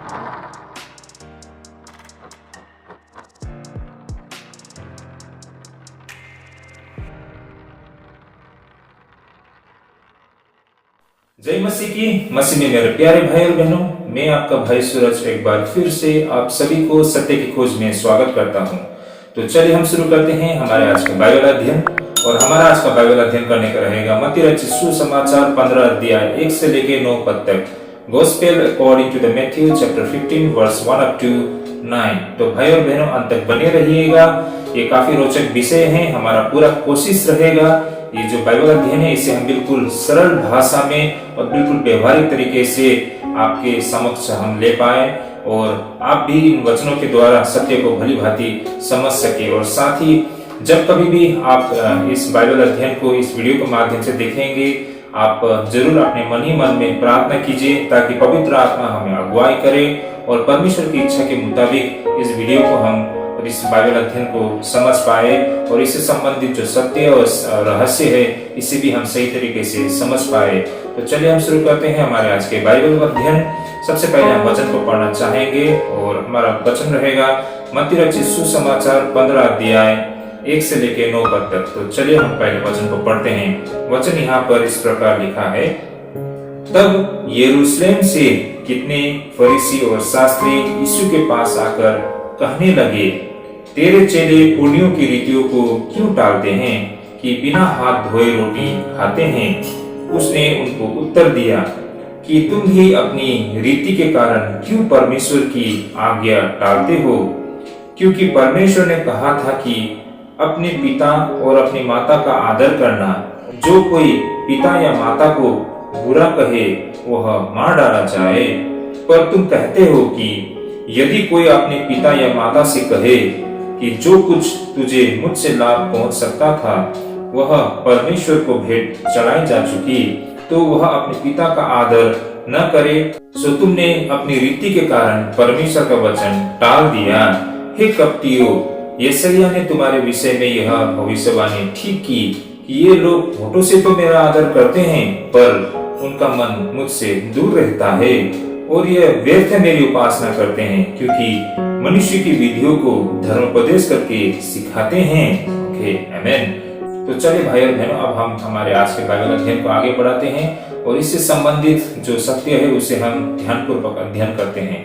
जय मसीह की। मसीह में मेरे प्यारे भाई और बहनों, मैं आपका भाई सूरज एक बार फिर से आप सभी को सत्य की खोज में स्वागत करता हूं। तो चलिए हम शुरू करते हैं हमारे आज का बाइबल अध्ययन। और हमारा आज का बाइबल अध्ययन करने का रहेगा मत्ती रचित सुसमाचार 15 अध्याय 1 से लेकर 9 पद तक। Gospel according to the Matthew chapter 15 verse 1 up to 9। तो भाई और बहनों अंत तक बने रहिएगा। ये काफी रोचक विषय है। हमारा पूरा कोशिश रहेगा ये जो बाइबल अध्ययन है इसे हम बिल्कुल सरल भाषा में और बिल्कुल व्यवहारिक तरीके से आपके समक्ष हम ले पाए और आप भी इन वचनों के द्वारा सत्य को भली भांति समझ सके। और साथ ही जब कभी भी आप इस बाइबल अध्ययन को इस वीडियो के माध्यम से देखेंगे, आप जरूर अपने मन ही मन में प्रार्थना कीजिए ताकि पवित्र आत्मा हमें अगुवाई करे और परमेश्वर की इच्छा के मुताबिक इस वीडियो को हम और इस बाइबल अध्ययन को समझ पाए और इससे संबंधित जो सत्य और रहस्य है इसे भी हम सही तरीके से समझ पाए। तो चलिए हम शुरू करते हैं हमारे आज के बाइबल अध्ययन। सबसे पहले हम वचन को पढ़ना चाहेंगे और हमारा वचन रहेगा मत्ती रचित सुसमाचार 15 अध्याय 1 से लेकर 9 पद तक। तो चलिए हम पहले वचन को पढ़ते हैं। वचन यहाँ पर इस प्रकार लिखा है, तब यरूशलेम से कितने फरीसी और शास्त्री यीशु के पास आकर कहने लगे, तेरे चेले पुर्णियों की रीतियों को क्यों टालते हैं कि बिना हाथ धोए रोटी खाते हैं? उसने उनको उत्तर दिया कि तुम भी अपनी रीति के कारण क्यों परमेश्वर की आज्ञा टालते हो? क्योंकि परमेश्वर ने कहा था कि अपने पिता और अपनी माता का आदर करना। जो कोई पिता या माता को बुरा कहे वह मार डाला जाए। पर तुम कहते हो कि यदि कोई अपने पिता या माता से कहे कि जो कुछ तुझे मुझसे लाभ पहुंच सकता था वह परमेश्वर को भेंट चढ़ाई जा चुकी, तो वह अपने पिता का आदर न करे, सो तुमने अपनी रीति के कारण परमेश्वर का वचन टाल दिया। हे कपटियों, यशायाह ने तुम्हारे विषय में यह भविष्यवाणी ठीक की कि ये लोग होठों से तो मेरा आदर करते हैं पर उनका मन मुझसे दूर रहता है और ये व्यर्थ मेरी उपासना करते हैं, क्योंकि मनुष्य की विधियों को धर्मोपदेश करके सिखाते हैं। ओके, आमेन। तो चलिए भाई और बहनों, अब हम हमारे आज के बाइबल अध्ययन को आगे बढ़ाते हैं और इससे संबंधित जो सत्य है उसे हम ध्यानपूर्वक अध्ययन करते हैं।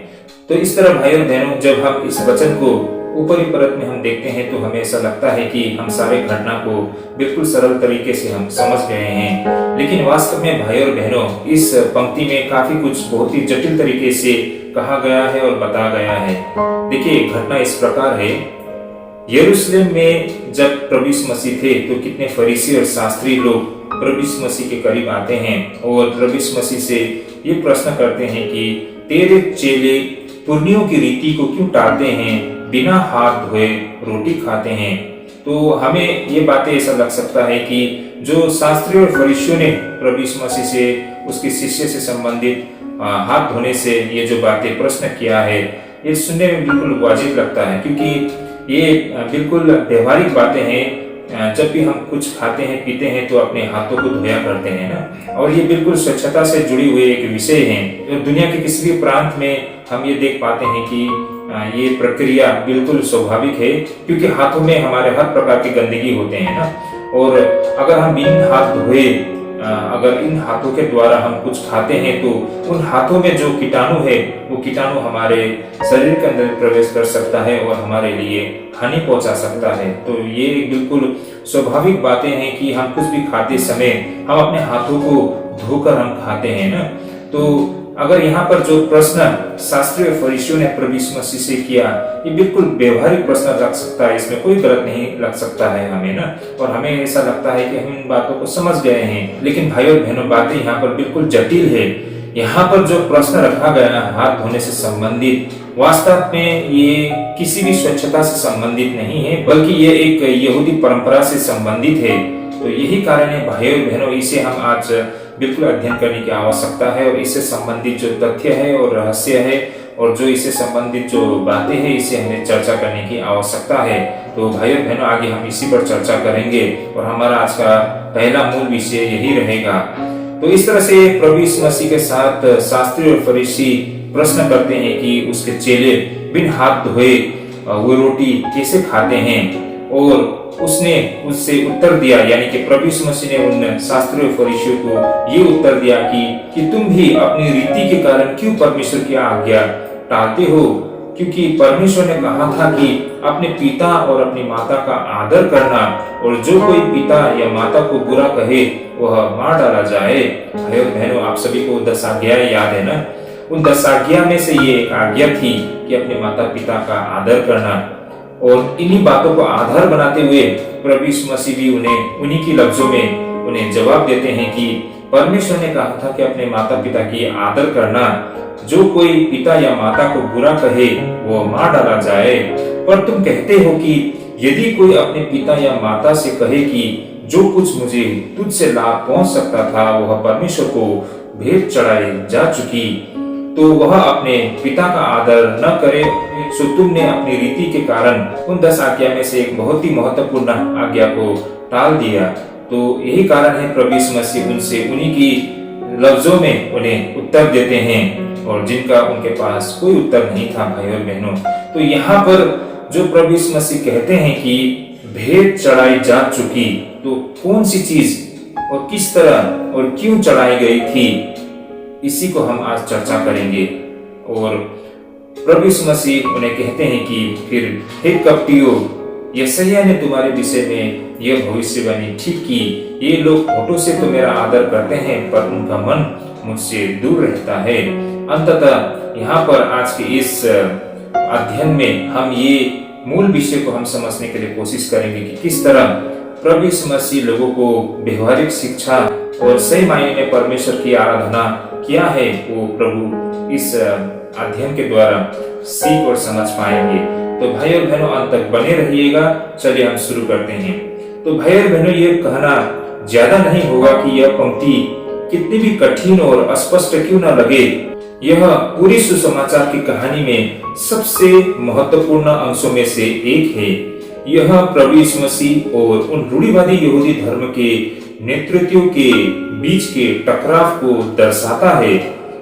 तो इस तरह भाई और बहनों, जब हम इस वचन को ऊपरी परत में हम देखते हैं तो हमें ऐसा लगता है कि हम सारे घटना को बिल्कुल सरल तरीके से हम समझ गए हैं, लेकिन वास्तव में भाई और बहनों इस पंक्ति में काफी कुछ बहुत ही जटिल तरीके से कहा गया है और बताया गया है। देखिए, घटना इस प्रकार है, यरूशलेम में जब प्रभु यीशु मसीह थे तो कितने फरीसी और शास्त्री लोग प्रभु यीशु मसीह के करीब आते हैं और प्रभु यीशु मसीह से ये प्रश्न करते हैं कि तेरे चेले पुर्णियों की रीति को क्यों टालते हैं, बिना हाथ धोए रोटी खाते हैं? तो हमें ये बातें ऐसा लग सकता है कि जो शास्त्री और फरीसियों ने प्रभु यीशु मसीह से उसके शिष्य से संबंधित हाथ धोने से ये जो बातें प्रश्न किया है, ये सुनने में बिल्कुल वाजिब लगता है, क्योंकि ये बिल्कुल व्यवहारिक बातें हैं। जब भी हम कुछ खाते हैं पीते हैं तो अपने हाथों को धोया करते हैं ना, और ये बिल्कुल स्वच्छता से जुड़ी हुई एक विषय है। दुनिया के किसी भी प्रांत में हम ये देख पाते हैं कि ये प्रक्रिया बिल्कुल स्वाभाविक है, क्योंकि हाथों में हमारे हर प्रकार की गंदगी होते हैं ना, और अगर हम इन हाथ धोए अगर इन हाथों के द्वारा हम कुछ खाते हैं तो उन हाथों में जो कीटाणु है वो कीटाणु हमारे शरीर के अंदर प्रवेश कर सकता है और हमारे लिए हानि पहुंचा सकता है। तो ये बिल्कुल स्वाभाविक बातें हैं कि हम कुछ भी खाते समय हम अपने हाथों को धोकर हम खाते हैं ना। तो अगर यहाँ पर जो प्रश्न शास्त्री और फरीसियों ने प्रभु यीशु मसीह से किया, ये बिल्कुल व्यवहारिक प्रश्न लग सकता है, इसमें कोई गलत नहीं लग सकता है हमें ना, और हमें ऐसा लगता है कि हम इन बातों को समझ गए हैं। लेकिन भाई और बहनों, बातें यहाँ पर बिल्कुल जटिल है। यहाँ पर जो प्रश्न रखा गया हाथ धोने से संबंधित, वास्तव में ये किसी भी स्वच्छता से संबंधित नहीं है, बल्कि ये एक यहूदी परंपरा से संबंधित है। तो यही कारण है भाई और बहनों, इसे हम आज बिल्कुल अध्ययन करने की आवश्यकता है, और इससे संबंधित जो तथ्य है और रहस्य है और जो इससे संबंधित जो बातें हैं इसे हमें चर्चा करने की आवश्यकता है। तो भाई और बहनों, आगे हम इसी पर चर्चा करेंगे और हमारा आज का पहला मूल विषय यही रहेगा। तो इस तरह से प्रभु यीशु मसीह के साथ शास्त्री और फरीसी प्रश्न करते हैं कि उसके चेले बिन हाथ धोए वो रोटी कैसे खाते हैं, और उसने उससे उत्तर दिया, यानी कि प्रभु यीशु मसीह ने उन शास्त्रियों फरीसियों को ये उत्तर दिया कि तुम भी अपनी रीति के कारण क्यों परमेश्वर की आज्ञा टालते हो, क्योंकि परमेश्वर ने कहा था कि अपने पिता और अपनी माता का आदर करना, और जो कोई पिता या माता को बुरा कहे वह मार डाला जाए। भाइयों बहनों, आप सभी को 10 आज्ञाएं याद है ना? उन 10 आज्ञा में से ये एक आज्ञा थी कि अपने माता पिता का आदर करना, और इन्हीं बातों को आधार बनाते हुए प्रभु यीशु मसीह भी उन्हीं की लफ्जों में उन्हें जवाब देते हैं कि परमेश्वर ने कहा था कि अपने माता पिता की आदर करना, जो कोई पिता या माता को बुरा कहे वो मार डाला जाए। पर तुम कहते हो कि यदि कोई अपने पिता या माता से कहे कि जो कुछ मुझे तुझसे लाभ पहुंच सकता था वह परमेश्वर को भेंट चढ़ाई जा चुकी, तो वह अपने पिता का आदर न करे, सो तुमने अपनी रीति के कारण उन 10 आज्ञा में से एक बहुत ही महत्वपूर्ण आज्ञा को टाल दिया। तो यही कारण है प्रभु यीशु मसीह उनसे उन्हीं की लफ्जों में उन्हें उत्तर देते हैं, और जिनका उनके पास कोई उत्तर नहीं था। भाइयों और बहनों, तो यहाँ पर जो प्रभु यीशु मसीह कहते हैं कि भेंट चढ़ाई जा चुकी, तो कौन सी चीज और किस तरह और क्यों चढ़ाई गई थी, इसी को हम आज चर्चा करेंगे। और प्रभु यीशु मसीह उन्हें कहते हैं कि फिर हे कपटियों, यशायाह ने तुम्हारे विषय में यह भविष्यवाणी ठीक की, ये लोग होठों से तो मेरा आदर करते हैं पर उनका मन मुझसे दूर रहता है। अंततः यहाँ पर आज के इस अध्ययन में हम ये मूल विषय को हम समझने के लिए कोशिश करेंगे कि किस तरह प्रभु यीशु मसीह लोगों को व्यवहारिक शिक्षा और सही मायने में परमेश्वर की आराधना क्या है वो प्रभु इस अध्ययन के द्वारा सीख और समझ पाएंगे। तो भाई और बहनों, अंत तक बने रहिएगा। चलिए हम शुरू करते हैं। तो भाई और बहनों, ये कहना ज्यादा नहीं होगा कि यह पंक्ति कितनी भी कठिन और अस्पष्ट क्यों न लगे, यह पूरी सुसमाचार की कहानी में सबसे महत्वपूर्ण अंशों में से एक है। यह प्रभु यीशु मसीह और उन रूढ़िवादी यहूदी धर्म के नेतृत्व के बीच के टकराव को दर्शाता है।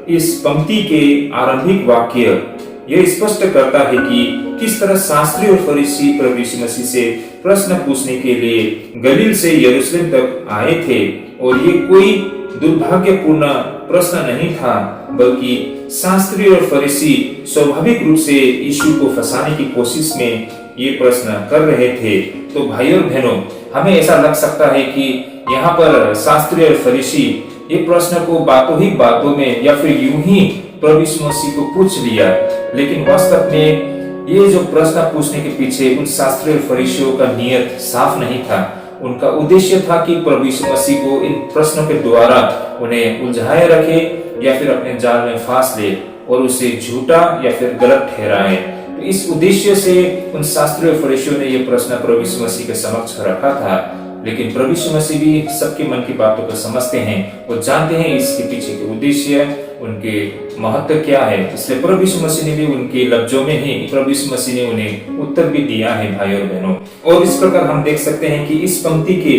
इस पंक्ति के आरंभिक वाक्य यह स्पष्ट करता है कि किस तरह शास्त्री और फरीसी प्रभु यीशु मसीह से प्रश्न पूछने के लिए गलील से यरूशलेम तक आए थे, और ये कोई दुर्भाग्यपूर्ण प्रश्न नहीं था, बल्कि शास्त्री और फरीसी स्वाभाविक रूप से यीशु को फंसाने की कोशिश में ये प्रश्न कर रहे थे। तो भाई और बहनों, हमें ऐसा लग सकता है कि यहाँ पर शास्त्री और फरीसी ये प्रश्न को बातों ही बातों में या फिर यूं ही प्रभु यीशु मसीह को पूछ लिया, लेकिन वास्तव में ये जो प्रश्न पूछने के पीछे उन शास्त्री और फरीसियों का नियत साफ नहीं था। उनका उद्देश्य था कि प्रभु यीशु मसीह को इन प्रश्नों के द्वारा उन्हें उलझाए रखे या फिर अपने जाल में फांस ले और उसे झूठा या फिर गलत ठहराए। तो इस उद्देश्य से उन शास्त्री और फरीसियों ने यह प्रश्न प्रभु यीशु मसीह के समक्ष रखा था। लेकिन प्रभु यीशु मसीह भी सबके मन की बातों को समझते हैं, वो जानते हैं इसके पीछे के उद्देश्य, उनके महत्व क्या है। इसलिए प्रभु यीशु मसीह ने भी उनके लफ्जों में ही प्रभु यीशु मसीह ने उन्हें उत्तर भी दिया है। भाई और बहनों, और इस प्रकार हम देख सकते हैं कि इस पंक्ति के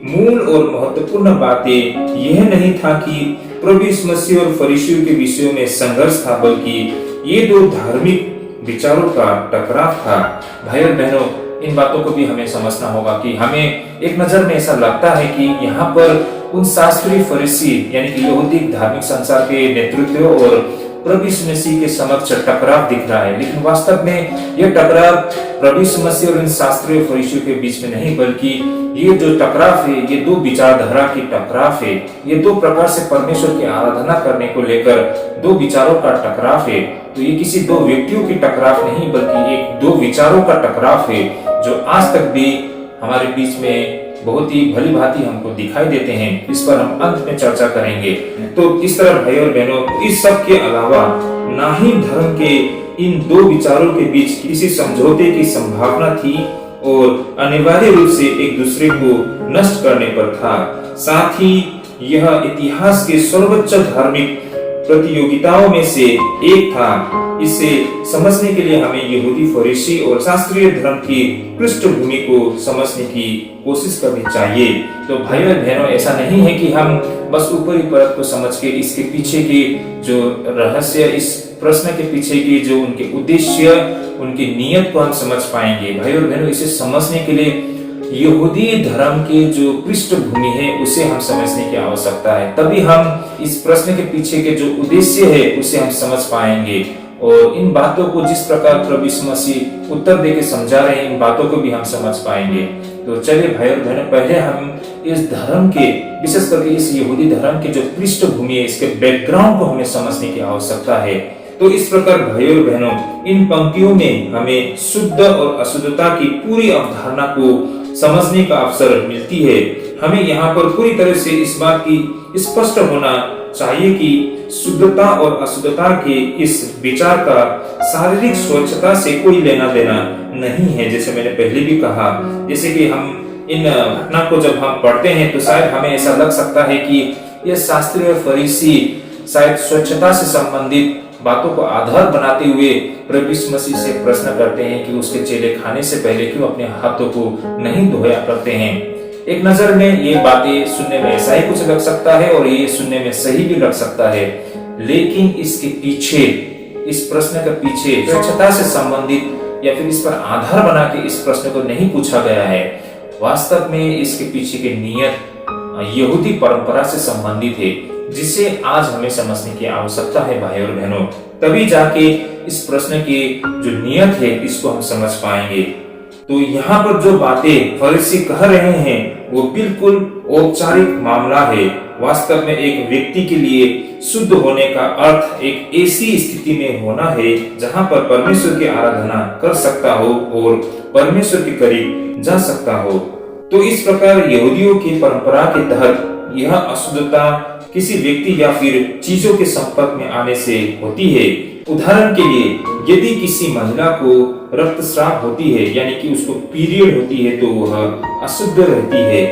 मूल और महत्वपूर्ण बातें यह नहीं था कि प्रभु यीशु मसीह और फरीसियों के विषयों में संघर्ष था, बल्कि ये दो धार्मिक विचारों का टकराव था। भाई और बहनों, इन बातों को भी हमें समझना होगा कि हमें एक नजर में ऐसा लगता है कि यहाँ पर उन शास्त्री फरीसी यानी कि यहूदी धार्मिक संसार के नेतृत्व और प्रभु यीशु मसीह के समक्ष टकराव दिख रहा है, लेकिन वास्तव में यह टकराव प्रभु यीशु मसीह और इन शास्त्री फरीसियों के बीच में नहीं, बल्कि ये जो टकराव है ये दो विचारधारा की टकराव है। ये दो प्रकार से परमेश्वर की आराधना करने को लेकर दो विचारों का टकराव है। तो ये किसी दो व्यक्तियों की टकराव नहीं, बल्कि एक दो विचारों का टकराव है जो आज तक भी हमारे बीच में बहुत ही भली भांति हमको दिखाई देते हैं। इस पर हम अंत में चर्चा करेंगे। तो इस तरह भाई और बहनों, इस सब के अलावा ना ही धर्म के इन दो विचारों के बीच किसी समझौते की संभावना थी और अनिवार्य रूप से एक दूसरे को नष्ट करने पर था। साथ ही यह इतिहास के सर्वोच्च धार्मिक प्रतियोगिताओं में से एक था। इसे समझने के लिए हमें यहूदी फरीसी और शास्त्रीय धर्म की पृष्ठभूमि को समझने की कोशिश करनी चाहिए। तो भाई और बहनों, ऐसा नहीं है कि हम बस ऊपरी परत को समझ के इसके पीछे के जो रहस्य, इस प्रश्न के पीछे की जो उनके उद्देश्य, उनकी नीयत को हम समझ पाएंगे। भाई और बहनों, इसे समझने के लिए यहूदी धर्म की जो पृष्ठभूमि है उसे हम समझने की आवश्यकता है। तभी हम इस प्रश्न के पीछे के जो उद्देश्य है उसे हम समझ पाएंगे, और इन बातों को जिस प्रकार प्रभु यीशु मसीह उत्तर देके समझा रहे हैं, इन बातों को भी हम समझ पाएंगे। तो चलिए भाई और बहनों, पहले हम इस धर्म के, विशेष करके इस यहूदी धर्म के जो पृष्ठभूमि है, इसके बैकग्राउंड को हमें समझने की आवश्यकता है। तो इस प्रकार भाई और बहनों, इन पंक्तियों में हमें शुद्ध और अशुद्धता की पूरी अवधारणा को समझने का अवसर मिलती है। हमें यहाँ पर पूरी तरह से इस बात की स्पष्ट होना चाहिए कि शुद्धता और अशुद्धता के इस विचार का शारीरिक स्वच्छता से कोई लेना देना नहीं है। जैसे मैंने पहले भी कहा, जैसे कि हम इन घटना को जब हम पढ़ते हैं तो शायद हमें ऐसा लग सकता है कि ये शास्त्री और फरीसी शायद स्वच्छता से संबंधित बातों को आधार बनाते हुए प्रभु यीशु मसीह से प्रश्न करते हैं कि उसके चेले खाने से पहले क्यों अपने हाथों को नहीं धोया करते हैं। एक नजर में ये बातें सुनने में ऐसा ही कुछ लग सकता है और ये सुनने में सही भी लग सकता है, लेकिन इसके पीछे, इस प्रश्न के पीछे स्वच्छता से संबंधित या फिर इस पर आधार बना के इस प्रश्न को नहीं पूछा गया है। वास्तव में इसके पीछे की नीयत यहूदी परंपरा से संबंधित है, जिसे आज हमें समझने की आवश्यकता है भाई और बहनों। तभी जाके इस प्रश्न की जो नीयत है इसको हम समझ पाएंगे। तो यहाँ पर जो बातें फरीसी कह रहे हैं वो बिल्कुल औपचारिक मामला है। वास्तव में एक व्यक्ति के लिए शुद्ध होने का अर्थ एक ऐसी स्थिति में होना है जहाँ पर परमेश्वर की आराधना कर सकता हो और परमेश्वर के करीब जा सकता हो। तो इस प्रकार यहूदियों की परंपरा के तहत यह अशुद्धता किसी व्यक्ति या फिर चीजों के संपर्क में आने से होती है। उदाहरण के लिए, यदि किसी महिला को रक्तस्राव होती है, यानी कि उसको पीरियड होती है, तो वह अशुद्ध रहती है,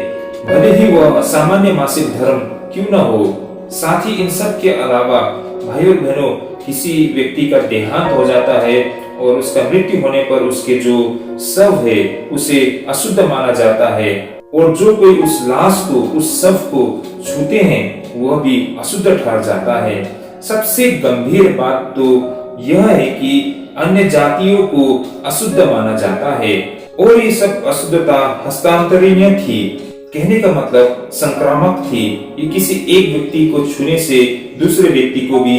भले ही वह सामान्य मासिक धर्म क्यों न हो। साथ ही इन सब के अलावा भाई और बहनों, किसी व्यक्ति का देहांत हो जाता है और उसका मृत्यु होने पर उसके जो शव है उसे अशुद्ध माना जाता है, और जो कोई उस लाश को, उस शव को छूते हैं वह भी अशुद्ध ठहर जाता है। सबसे गंभीर बात तो यह है कि अन्य जातियों को अशुद्ध माना जाता है, और ये सब अशुद्धता हस्तांतरणीय थी। कहने का मतलब संक्रामक थी। ये किसी एक व्यक्ति को छूने से दूसरे व्यक्ति को भी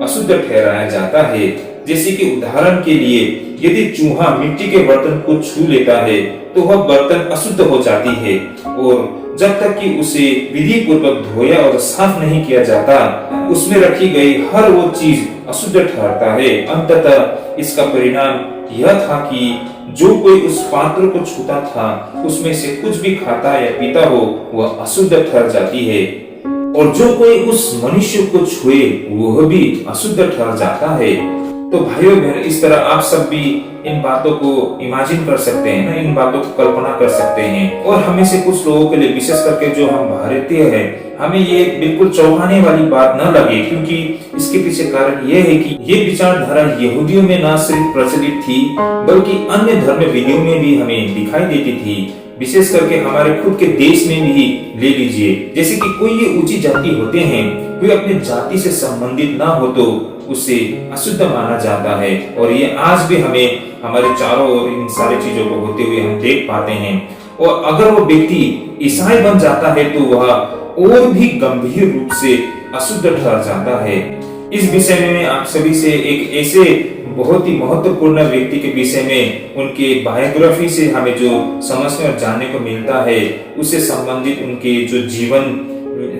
अशुद्ध ठहराया जाता है। जैसे कि उदाहरण के लिए, यदि चूहा मिट्टी के बर्तन को छू लेता है तो वह बर्तन अशुद्ध हो जाती है, और जब तक कि उसे विधि पूर्वक धोया और साफ नहीं किया जाता, उसमें रखी गई हर वो चीज अशुद्ध ठहरता है। अंततः इसका परिणाम यह था कि जो कोई उस पात्र को छूता था, उसमें से कुछ भी खाता या पीता हो, वह अशुद्ध ठहर जाती है, और जो कोई उस मनुष्य को छुए वह भी अशुद्ध ठहर जाता है। तो भाइयों बहनों, इस तरह आप सब भी इन बातों को इमेजिन कर सकते हैं ना, इन बातों को कल्पना कर सकते हैं। और हमें से कुछ लोगों के लिए, विशेष करके जो हम भारतीय हैं, हमें ये बिल्कुल चौंकाने वाली बात न लगे, क्योंकि इसके पीछे कारण ये है कि ये विचारधारा यहूदियों में न सिर्फ प्रचलित थी बल्कि अन्य धर्म विधियों में भी हमें दिखाई देती थी। विशेष करके हमारे खुद के देश में भी ले लीजिए, जैसे कि कोई ये ऊंची जाति होते हैं, कोई अपने जाति से संबंधित ना हो तो उसे अशुद्ध माना जाता है, और ये आज भी हमें हमारे चारों ओर इन सारी चीजों को होते हुए हम देख पाते हैं। और अगर वो व्यक्ति ईसाई बन जाता है तो वह और भी गंभीर रूप से अशुद्ध ठहर जाता है। इस विषय में मैं आप सभी से एक ऐसे बहुत ही महत्वपूर्ण व्यक्ति के विषय में, उनके बायोग्राफी से हमें जो समझने और जानने को मिलता है, उससे संबंधित उनके जो जीवन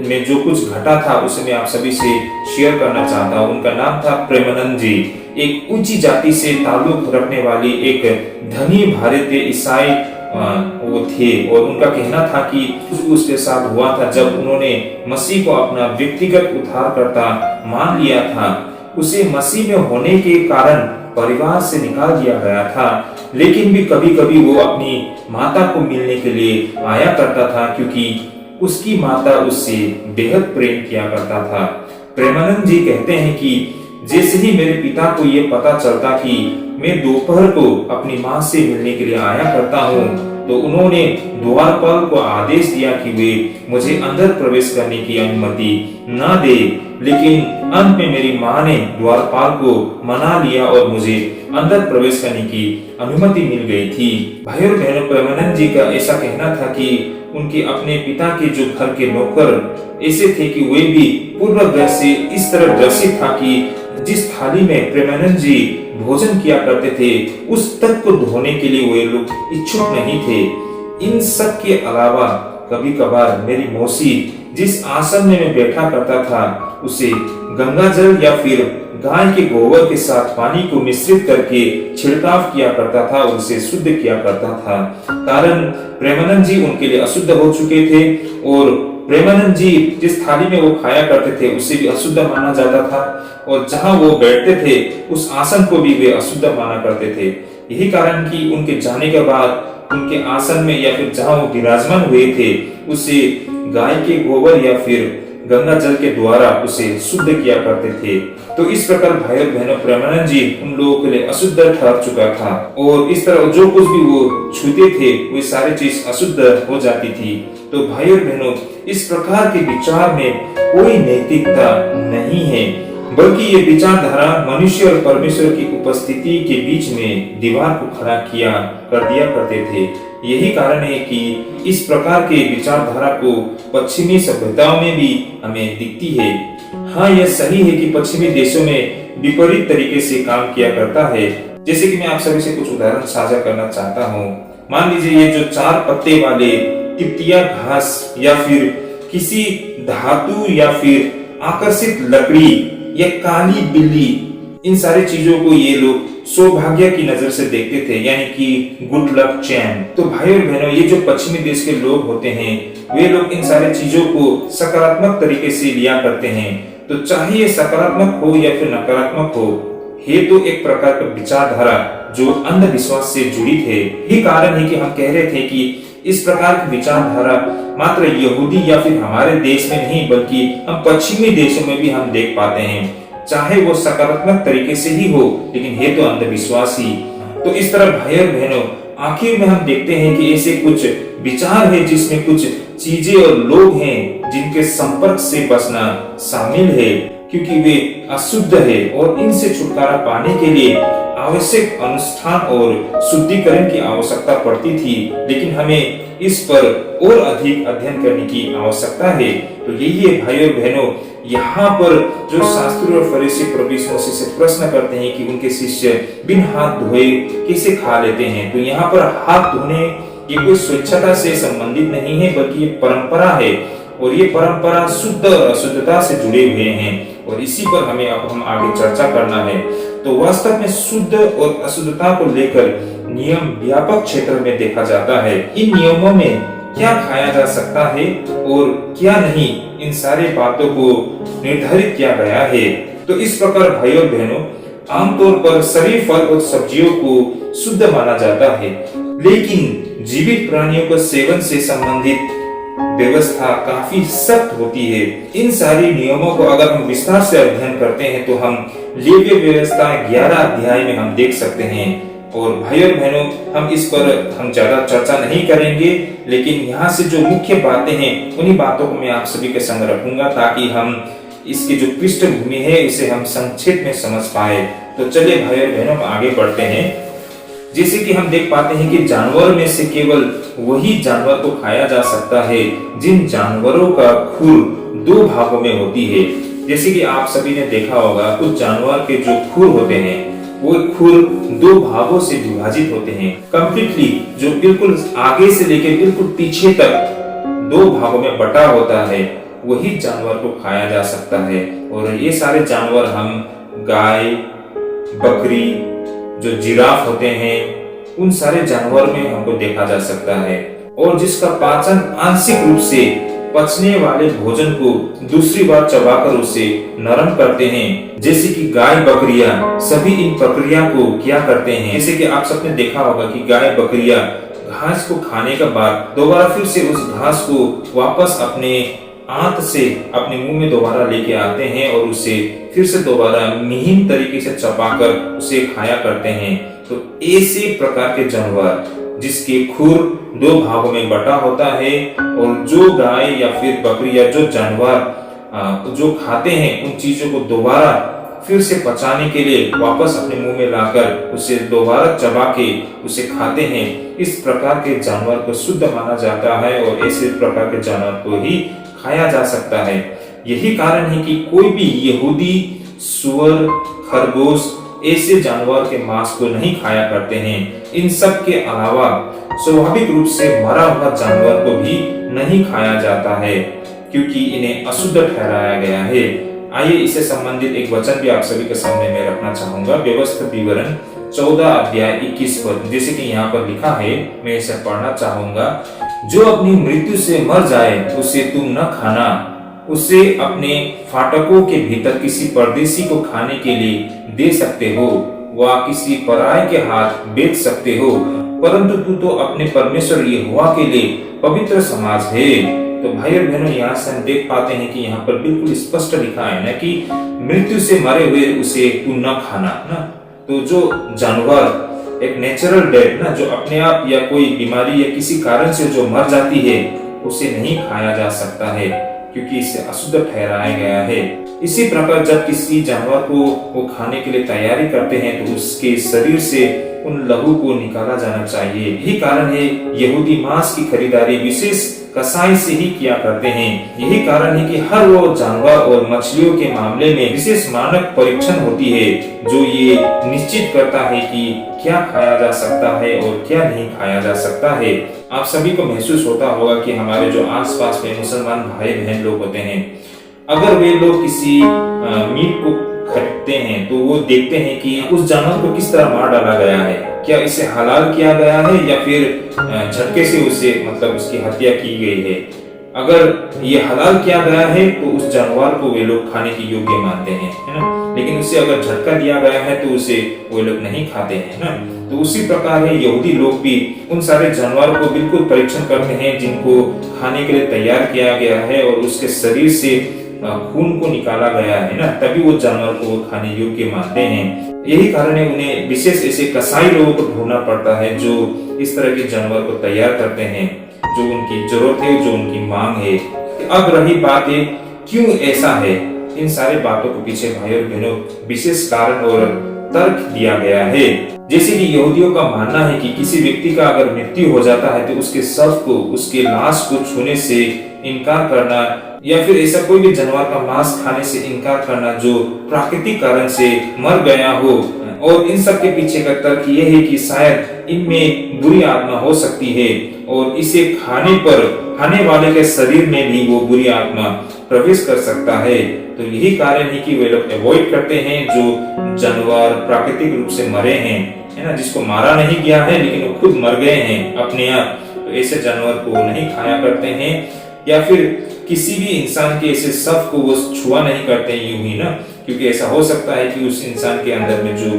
में जो कुछ घटा था उसे मैं आप सभी से शेयर करना चाहता हूँ। उनका नाम था प्रेमानंद जी। एक ऊंची जाति से ताल्लुक रखने वाली एक धनी भारतीय ईसाई वो थे, और उनका कहना था कि उसके साथ हुआ था जब उन्होंने मसीह को अपना व्यक्तिगत उद्धारकर्ता मान लिया था। उसे मसीह में होने के कारण परिवार से निकाल दिया गया था, लेकिन भी कभी कभी वो अपनी माता को मिलने के लिए आया करता था, क्योंकि उसकी माता उससे बेहद प्रेम किया करता था। प्रेमानंद जी कहते हैं कि जैसे ही मेरे पिता को ये पता चलता कि मैं दोपहर को अपनी माँ से मिलने के लिए आया करता हूँ, तो उन्होंने द्वारपाल को आदेश दिया कि वे मुझे अंदर प्रवेश करने की अनुमति न दे, लेकिन अंत में मेरी माँ ने द्वारपाल को मना लिया और मुझे अंदर प्रवेश करने की अनुमति मिल गई थी। भाई और बहनों, प्रेमानंद जी का ऐसा कहना था कि उनके अपने पिता के जो घर के नौकर ऐसे थे कि वे भी पूर्वग्रह से इस तरह ग्रसित था कि जिस थाली में प्रेमानंद जी भोजन किया करते थे उस तक को धोने के लिए वे लोग इच्छुक नहीं थे। इन सब के अलावा कभी कभार मेरी मौसी जिस आसन में मैं बैठा करता था उसे गंगा जल या फिर गाय के गोबर के साथ पानी को मिश्रित करके छिड़काव किया करता था और उसे शुद्ध किया करता था। कारण प्रेमानंद जी उनके लिए अशुद्ध हो चुके थे और प्रेमानंद जी जिस थाली में वो खाया करते थे उसे भी अशुद्ध माना जाता था और जहां वो बैठते थे उस आसन को भी वे अशुद्ध माना करते थे। यही कारण कि उनके जाने के बाद उनके आसन में या फिर जहां वो विराजमान हुए थे उसे गाय के गोबर या फिर गंगा जल के द्वारा उसे शुद्ध किया करते थे। तो इस प्रकार भाई और बहनों, प्रेमानंद जी उन लोगों के लिए अशुद्ध ठहर चुका था और इस तरह जो कुछ भी वो छूते थे वे सारी चीज अशुद्ध हो जाती थी। तो भाई और बहनों, इस प्रकार के विचार में कोई नैतिकता नहीं है, बल्कि ये विचारधारा मनुष्य और परमेश्वर की उपस्थिति के बीच में दीवार को खड़ा किया कर दिया करते थे। यही कारण है कि इस प्रकार के विचारधारा को पश्चिमी सभ्यताओं में भी हमें दिखती है। हाँ, यह सही है कि पश्चिमी देशों में विपरीत तरीके से काम किया करता है। जैसे कि मैं आप सभी से कुछ उदाहरण साझा करना चाहता हूँ। मान लीजिए ये जो 4 पत्ते वाले तिपतिया घास या फिर किसी धातु या फिर आकर्षित लकड़ी या काली बिल्ली, इन सारी चीजों को ये लोग सौभाग्य की नजर से देखते थे, यानी कि गुड लक चैन। तो भाई और बहनों, ये जो पश्चिमी देश के लोग होते हैं वे लोग इन सारी चीजों को सकारात्मक तरीके से लिया करते हैं। तो चाहे ये सकारात्मक हो या फिर नकारात्मक हो, ये तो एक प्रकार का विचारधारा जो अंधविश्वास से जुड़ी थे। यही कारण है कि हम कह रहे थे कि इस प्रकार की विचारधारा मात्र यहूदी या फिर हमारे देश में नहीं बल्कि हम पश्चिमी देशों में भी हम देख पाते हैं, चाहे वो सकारात्मक तरीके से ही हो, लेकिन है तो अंधविश्वास ही। तो इस तरह भाई और बहनों, आखिर में हम देखते हैं कि ऐसे कुछ विचार है जिसमें कुछ चीजें और लोग हैं जिनके संपर्क से बचना शामिल है, क्योंकि वे अशुद्ध है और इनसे छुटकारा पाने के लिए आवश्यक अनुष्ठान और शुद्धिकरण की आवश्यकता पड़ती थी। लेकिन हमें इस पर और अधिक अध्ययन करने की आवश्यकता है। तो यही है भाई और बहनों, यहाँ पर जो शास्त्री और फरीसी प्रभु यीशु मसीह से प्रश्न करते हैं कि उनके शिष्य बिन हाथ धोए कैसे खा लेते हैं, तो यहाँ पर हाथ धोने ये कोई स्वच्छता से संबंधित नहीं है बल्कि ये परंपरा है और ये परंपरा शुद्ध और अशुद्धता से जुड़े हुए हैं और इसी पर हमें अब हम आगे चर्चा करना है। तो वास्तव में शुद्ध और अशुद्धता को लेकर नियम व्यापक क्षेत्र में देखा जाता है। इन नियमों में क्या खाया जा सकता है और क्या नहीं, इन सारी बातों को निर्धारित किया गया है। तो इस प्रकार भाई और बहनों, आमतौर पर सभी फल और सब्जियों को शुद्ध माना जाता है, लेकिन जीवित प्राणियों के सेवन से संबंधित व्यवस्था काफी सख्त होती है। इन सारी नियमों को अगर हम विस्तार से अध्ययन करते हैं तो हम लेवी व्यवस्था 11 अध्याय में हम देख सकते हैं। और भाई और बहनों, हम इस पर हम ज्यादा चर्चा नहीं करेंगे, लेकिन यहाँ से जो मुख्य बातें हैं उन्हीं बातों को मैं आप सभी के संग रखूंगा ताकि हम इसकी जो पृष्ठभूमि है इसे हम संक्षेप में समझ पाए। तो चलिए भाई और बहनों, आगे बढ़ते हैं। जैसे कि हम देख पाते हैं कि जानवर में से केवल वही जानवर को खाया जा सकता है जिन जानवरों का खुर 2 भागों में होती है। जैसे कि आप सभी ने देखा होगा, कुछ जानवर के जो खुर होते हैं वो खुर 2 भागों से विभाजित होते हैं कंप्लीटली, जो बिल्कुल आगे से लेकर बिल्कुल पीछे तक 2 भागों में बटा होता है, वही जानवर को खाया जा सकता है। और ये सारे जानवर हम गाय, बकरी, जो जिराफ होते हैं, उन सारे जानवर में हमको देखा जा सकता है। और जिसका पाचन आंशिक रूप से पचने वाले भोजन को दूसरी बार चबाकर उसे नरम करते हैं, जैसे कि गाय, बकरियां सभी इन प्रक्रिया को क्या करते हैं। जैसे कि आप सबने देखा होगा कि गाय, बकरियां घास को खाने के बाद दोबारा फिर से उस घास को वापस अपने आंत से अपने मुंह में दोबारा लेके आते हैं और उसे फिर से दोबारा महीन तरीके से चबाकर उसे खाया करते हैं। तो ऐसे प्रकार के जानवर जिसके खुर 2 भागों में बटा होता है और जो गाय या फिर बकरी या जो जानवर जो खाते हैं उन चीजों को दोबारा फिर से पचाने के लिए वापस अपने मुंह में लाकर उसे दोबारा चबा के उसे खाते हैं, इस प्रकार के जानवर को शुद्ध माना जाता है और ऐसे प्रकार के जानवर को ही खाया जा सकता है। यही कारण है कि कोई भी यहूदी सूअर, खरगोश ऐसे जानवर के मांस को नहीं खाया करते हैं। इन सब के अलावा स्वाभाविक रूप से मरा हुआ जानवर को भी नहीं खाया जाता है, क्योंकि इन्हें अशुद्ध ठहराया गया है। आइए इससे संबंधित एक वचन भी आप सभी के सामने मैं रखना चाहूंगा। व्यवस्थित विवरण 14 अध्याय 21 पद, जैसे कि यहाँ पर लिखा है, मैं इसे पढ़ना चाहूंगा। जो अपनी मृत्यु से मर जाए उसे तुम न खाना, उसे अपने फाटकों के भीतर किसी परदेशी को खाने के लिए दे सकते हो, वह किसी पराये के हाथ बेच सकते हो, परंतु तू तो अपने परमेश्वर यहोवा के लिए पवित्र समाज है। तो भाई और बहनों, यहाँ से हम देख पाते हैं कि यहाँ पर बिल्कुल स्पष्ट लिखा है ना कि मृत्यु से मरे हुए उसे तू न खाना ना। तो जो जानवर एक नेचुरल डेथ ना, जो अपने आप या कोई बीमारी या किसी कारण से जो मर जाती है, उसे नहीं खाया जा सकता है, क्योंकि इसे अशुद्ध ठहराया गया है। इसी प्रकार जब किसी जानवर को वो खाने के लिए तैयारी करते हैं तो उसके शरीर से उन लहू को निकाला जाना चाहिए। यही कारण है यहूदी मांस की खरीदारी विशेष कसाई से ही किया करते हैं। यही कारण है कि हर वो जानवर और मछलियों के मामले में विशेष मानक परीक्षण होती है, जो ये निश्चित करता है कि क्या खाया जा सकता है और क्या नहीं खाया जा सकता है। आप सभी को महसूस होता होगा कि हमारे जो आसपास में मुसलमान भाई बहन लोग होते हैं, अगर वे लोग किसी मीट को खरीदते हैं तो वो देखते हैं कि उस जानवर को किस तरह मार डाला गया है, क्या इसे हलाल किया गया है या फिर झटके से उसे मतलब उसकी हत्या की गई है। अगर ये हलाल किया गया है तो उस जानवर को वे लोग खाने की योग्य मानते हैं, है ना। लेकिन उसे अगर झटका दिया गया है तो उसे वे लोग नहीं खाते हैं ना। तो उसी प्रकार है यहूदी लोग भी उन सारे जानवरों को बिल्कुल परीक्षण करते हैं जिनको खाने के लिए तैयार किया गया है और उसके शरीर से खून को निकाला गया है ना, तभी वो जानवर को खाने योग्य मानते हैं। यही कारण है उन्हें विशेष ऐसे कसाई लोगों को ढूंढना पड़ता है जो इस तरह के जानवर को तैयार करते हैं, जो उनकी जरूरत है, जो उनकी मांग है। अब रही बात है क्यों ऐसा है, इन सारे बातों के पीछे भाई और बहनों विशेष कारण और तर्क दिया गया है। जैसे कि यहूदियों का मानना है कि किसी व्यक्ति का अगर मृत्यु हो जाता है तो उसके शव को, उसके लाश को छूने से इनकार करना या फिर ऐसा कोई भी जानवर का मांस खाने से इनकार करना जो प्राकृतिक कारण से मर गया हो। और इन सब के पीछे का तर्क यह है कि शायद इनमें बुरी आत्मा हो सकती है और इसे खाने पर खाने वाले के शरीर में भी वो बुरी आत्मा प्रवेश कर सकता है। तो यही कारण है कि वे लोग अवॉइड करते हैं जो जानवर प्राकृतिक रूप से मरे हैं, है ना, जिसको मारा नहीं गया है लेकिन वो खुद मर गए हैं अपने आप, तो ऐसे जानवर को नहीं खाया करते हैं। या फिर किसी भी इंसान के ऐसे शव को वो छुआ नहीं करते यूं ही ना, क्योंकि ऐसा हो सकता है कि उस इंसान के अंदर में जो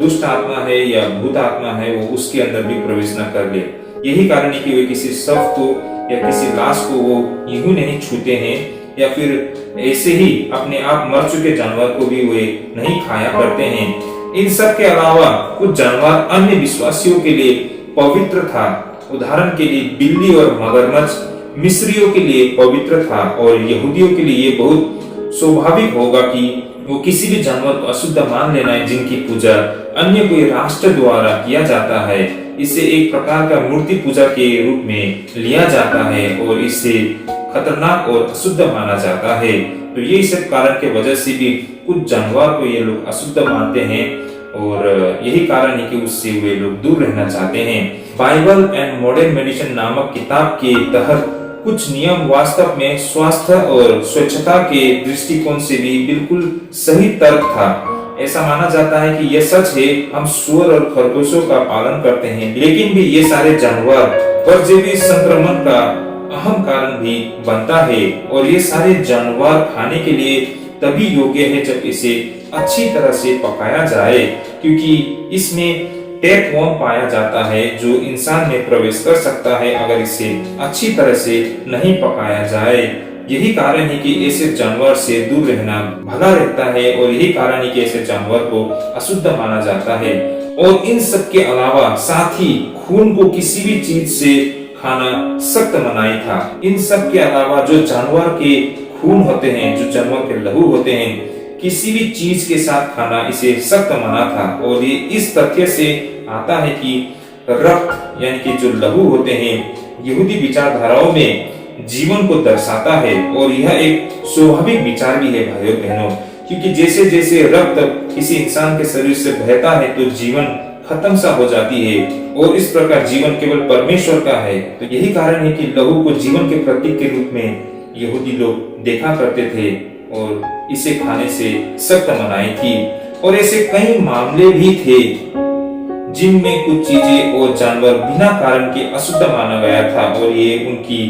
दुष्ट आत्मा है या भूत आत्मा है वो उसके अंदर भी प्रवेश न कर ले। यही कारण है कि वे किसी शव को या किसी लाश को वो यूं नहीं छूते हैं, या फिर ऐसे ही अपने आप मर चुके जानवर को भी वे नहीं खाया करते हैं। इन सब के अलावा कुछ जानवर अन्य विश्वासियों के लिए पवित्र था। उदाहरण के लिए बिल्ली और मगरमच्छ मिस्रियों के लिए पवित्र था और यहूदियों के लिए ये बहुत स्वाभाविक होगा कि वो किसी भी जानवर को अशुद्ध मान लेना है जिनकी पूजा अन्य कोई राष्ट्र द्वारा किया जाता है। इसे एक प्रकार का मूर्ति पूजा के रूप में लिया जाता है और इसे खतरनाक और अशुद्ध माना जाता है। तो ये सब कारण के वजह से भी कुछ जानवर को ये लोग अशुद्ध मानते हैं और यही कारण है कि उससे वे लोग दूर रहना चाहते हैं। बाइबल एंड मॉडर्न मेडिसिन नामक किताब के तहत कुछ नियम वास्तव में स्वास्थ्य और स्वच्छता के दृष्टिकोण से भी बिल्कुल सही तर्क था। ऐसा माना जाता है कि यह सच है, हम सूअर और खरगोशों का पालन करते हैं, लेकिन भी ये सारे जानवर परजीवी संक्रमण का अहम कारण भी बनता है और ये सारे जानवर खाने के लिए तभी योग्य है जब इसे अच्छी तरह से पकाया जाए, क्योंकि इसमें टैपवर्म पाया जाता है जो इंसान में प्रवेश कर सकता है अगर इसे अच्छी तरह से नहीं पकाया जाए। यही कारण है कि ऐसे जानवर से दूर रहना भला रहता है और यही कारण है कि ऐसे जानवर को अशुद्ध माना जाता है। और इन सब के अलावा साथ ही खून को किसी भी चीज से खाना सख्त मनाही था। इन सब के अलावा जो जानवर के खून होते हैं, जो जानवर के लहू होते हैं, किसी भी चीज के साथ खाना इसे सख्त माना था। और ये इस तथ्य से आता है कि रक्त यानी कि जो लहू होते हैं यहूदी विचारधाराओं में जीवन को दर्शाता है। और यह एक स्वाभाविक विचार भी है भाइयों बहनों, क्योंकि जैसे जैसे रक्त किसी इंसान के शरीर से बहता है तो जीवन खत्म सा हो जाती है, और इस प्रकार जीवन केवल परमेश्वर का है। तो यही कारण है कि लहू को जीवन के प्रतीक के रूप में यहूदी लोग देखा करते थे और इसे खाने से सख्त मनाही थी। और ऐसे कई मामले भी थे जिनमें कुछ चीजें और जानवर बिना कारण के अशुद्ध माना गया था, और ये उनकी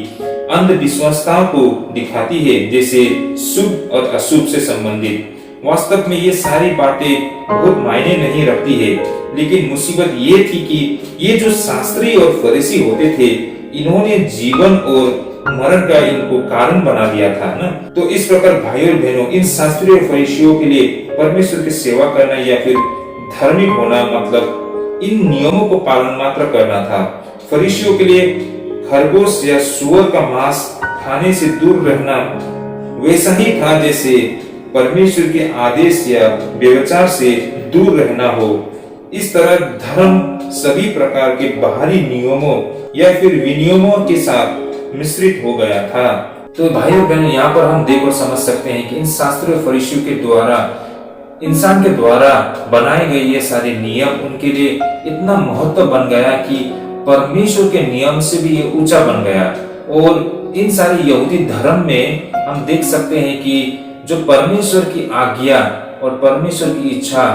अंधविश्वासताओं को दिखाती है, जैसे शुभ और अशुभ से संबंधित। वास्तव में ये सारी बातें बहुत मायने नहीं रखती है, लेकिन मुसीबत ये थी कि ये जो शास्त्री और फरीसी होते थे, इन्होंने जीवन और मरण का इनको कारण बना दिया था ना। तो इस प्रकार भाइयों बहनों, इन शास्त्री और फरीसियों के लिए परमेश्वर की सेवा करना या फिर धार्मिक होना मतलब इन नियमों को पालन मात्र करना था। फरीसियों के लिए खरगोश या सुअर का मांस खाने से दूर रहना वैसा ही था जैसे परमेश्वर के आदेश या व्यभिचार से दूर रहना हो। इस तरह धर्म सभी प्रकार के बाहरी नियमों या फिर विनियमों के साथ मिश्रित हो गया था। तो भाइयों बहनों, यहाँ पर हम देख और समझ सकते हैं कि इन शास्त्रों और फरीसियों के द्वारा इंसान के द्वारा बनाए गए ये सारे नियम उनके लिए इतना महत्व बन गया कि परमेश्वर के नियम से भी ये ऊंचा बन गया। और इन सारे यहूदी धर्म में हम देख सकते हैं कि जो परमेश्वर की आज्ञा और परमेश्वर की इच्छा,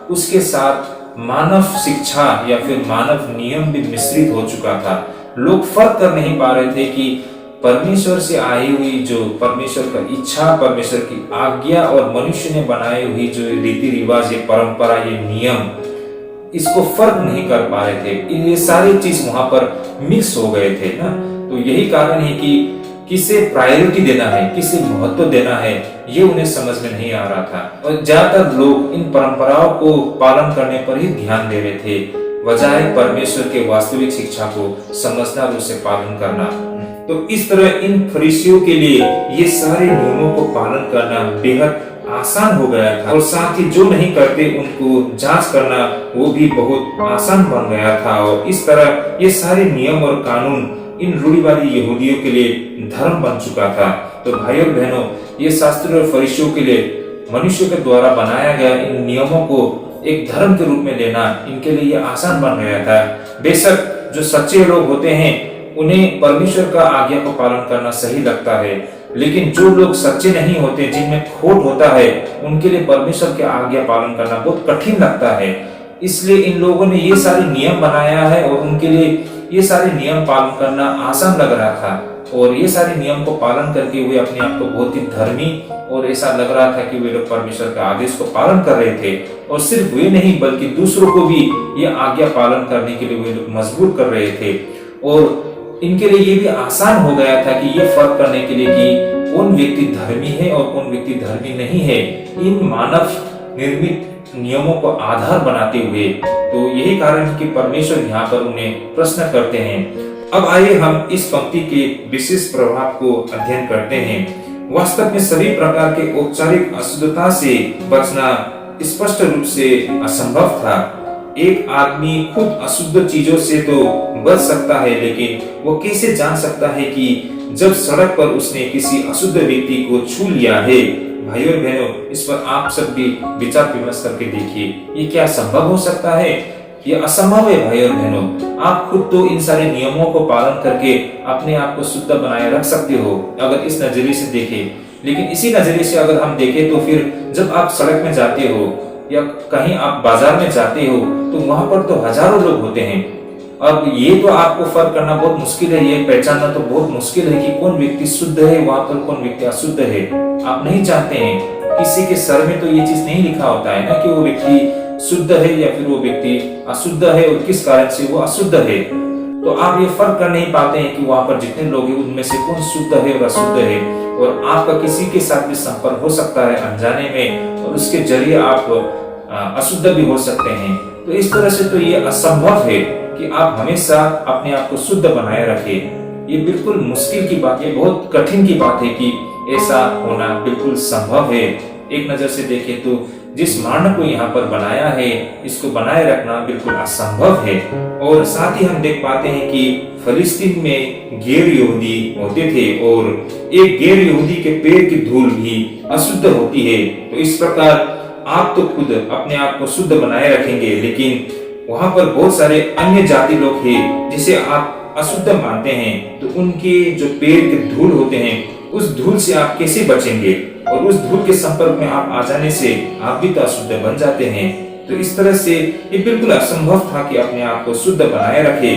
उसके साथ मानव शिक्षा या फिर मानव नियम भी मिश्रित हो चुका था। लोग फर्क कर नहीं पा रहे थे कि परमेश्वर से आई हुई जो परमेश्वर का इच्छा, परमेश्वर की आज्ञा और मनुष्य ने बनाई हुई जो रीति रिवाज, ये परंपरा, ये नियम, इसको फर्क नहीं कर पा रहे थे। ये सारी चीज वहां पर मिक्स हो गए थे ना। तो यही कारण है कि किसे प्रायोरिटी देना है, किसे महत्व देना है, ये उन्हें समझ में नहीं आ रहा था। और ज्यादातर लोग इन परंपराओं को पालन करने पर ही ध्यान दे रहे थे, बजाय परमेश्वर के वास्तविक शिक्षा को समझना और उसे पालन करना। तो इस तरह इन फरीसियों के लिए ये सारे नियमों को पालन करना बेहद आसान हो गया था, और साथ ही जो नहीं करते उनको जांच करना वो भी बहुत आसान बन गया था। और इस तरह ये सारे नियम और कानून इन रूढ़िवादी यहूदियों के लिए धर्म बन चुका था। तो भाइयों बहनों, ये शास्त्री और फरीसियों के लिए मनुष्य के द्वारा बनाया गया इन नियमों को एक धर्म के रूप में लेना इनके लिए ये आसान बन गया था। बेशक जो सच्चे लोग होते हैं उन्हें परमेश्वर का आज्ञा को पालन करना सही लगता है, लेकिन जो लोग सच्चे नहीं होते, जिनमें खोट होता है, उनके लिए परमेश्वर के आज्ञा पालन करना बहुत कठिन लगता है। इसलिए इन लोगों ने ये सारे नियम बनाया है और उनके लिए ये सारे नियम पालन करना आसान लग रहा था, और ये सारे नियम को पालन करके वे अपने आप को बहुत ही धर्मी और ऐसा लग रहा था कि वे लोग परमेश्वर के आदेश को पालन कर रहे थे। और सिर्फ वे नहीं बल्कि दूसरों को भी ये आज्ञा पालन करने के लिए वे लोग मजबूर कर रहे थे। और इनके लिए ये भी आसान हो गया था कि ये फर्क करने के लिए कि कौन व्यक्ति धर्मी है और कौन व्यक्ति धर्मी नहीं है, इन मानव निर्मित नियमों को आधार बनाते हुए। तो यही कारण कि परमेश्वर यहाँ पर उन्हें प्रश्न करते हैं। अब आइए हम इस पंक्ति के विशेष प्रभाव को अध्ययन करते हैं। वास्तव में सभी प्रकार के औपचारिक अशुद्धता से बचना स्पष्ट रूप से असंभव था। एक आदमी खुद अशुद्ध चीजों से तो बच सकता है, लेकिन वो कैसे जान सकता है कि जब सड़क पर उसने किसी अशुद्ध व्यक्ति को छू लिया है? भाइयों और बहनों, इस पर आप सब भी विचार विमर्श करके देखिए, ये क्या संभव हो सकता है? ये असंभव है भाइयों और बहनों। आप खुद तो इन सारे नियमों को पालन करके अपने आप को शुद्ध बनाए रख सकते हो अगर इस नजरिए से देखें, लेकिन इसी नजरिए से अगर हम देखें तो फिर जब आप सड़क में जाते हो या कहीं आप बाजार में जाते हो तो वहां पर तो हजारों लोग होते हैं। अब ये तो आपको फर्क करना बहुत मुश्किल है, ये पहचानना तो बहुत मुश्किल है कि कौन व्यक्ति शुद्ध है, वहां पर कौन व्यक्ति अशुद्ध है। आप नहीं जानते हैं, किसी के सर में तो ये चीज नहीं लिखा होता है ना कि वो व्यक्ति शुद्ध है या फिर वो व्यक्ति अशुद्ध है और किस कारण से वो अशुद्ध है। तो आप ये फर्क कर नहीं पाते हैं कि वहां पर जितने लोग हैं उनमें से कौन शुद्ध है और अशुद्ध है। और आपका किसी के साथ भी संपर्क हो सकता है अनजाने में, और उसके जरिए आप अशुद्ध भी हो सकते हैं। तो इस तरह से तो ये असंभव है कि आप हमेशा अपने आप को शुद्ध बनाए रखें। ये बिल्कुल मुश्किल की बात है, बहुत कठिन की बात है कि ऐसा होना बिल्कुल संभव है। एक नजर से देखें तो जिस मानव को यहाँ पर बनाया है, इसको बनाए रखना बिल्कुल असंभव है। और साथ ही हम देख पाते हैं कि फलस्तीन में गैर यहूदी होते थे और एक गैर यहूदी के पैर की धूल भी अशुद्ध होती है। तो इस प्रकार आप तो खुद अपने आप को शुद्ध बनाए रखेंगे, लेकिन वहां पर बहुत सारे अन्य जाति लोग हैं जिसे आप अशुद्ध मानते हैं, तो उनके जो पैर के धूल होते हैं उस धूल से आप कैसे बचेंगे? और उस धूल के संपर्क में आप आ जाने से आप भी तो अशुद्ध बन जाते हैं। तो इस तरह से ये बिल्कुल असंभव था कि अपने आप को शुद्ध बनाए रखे।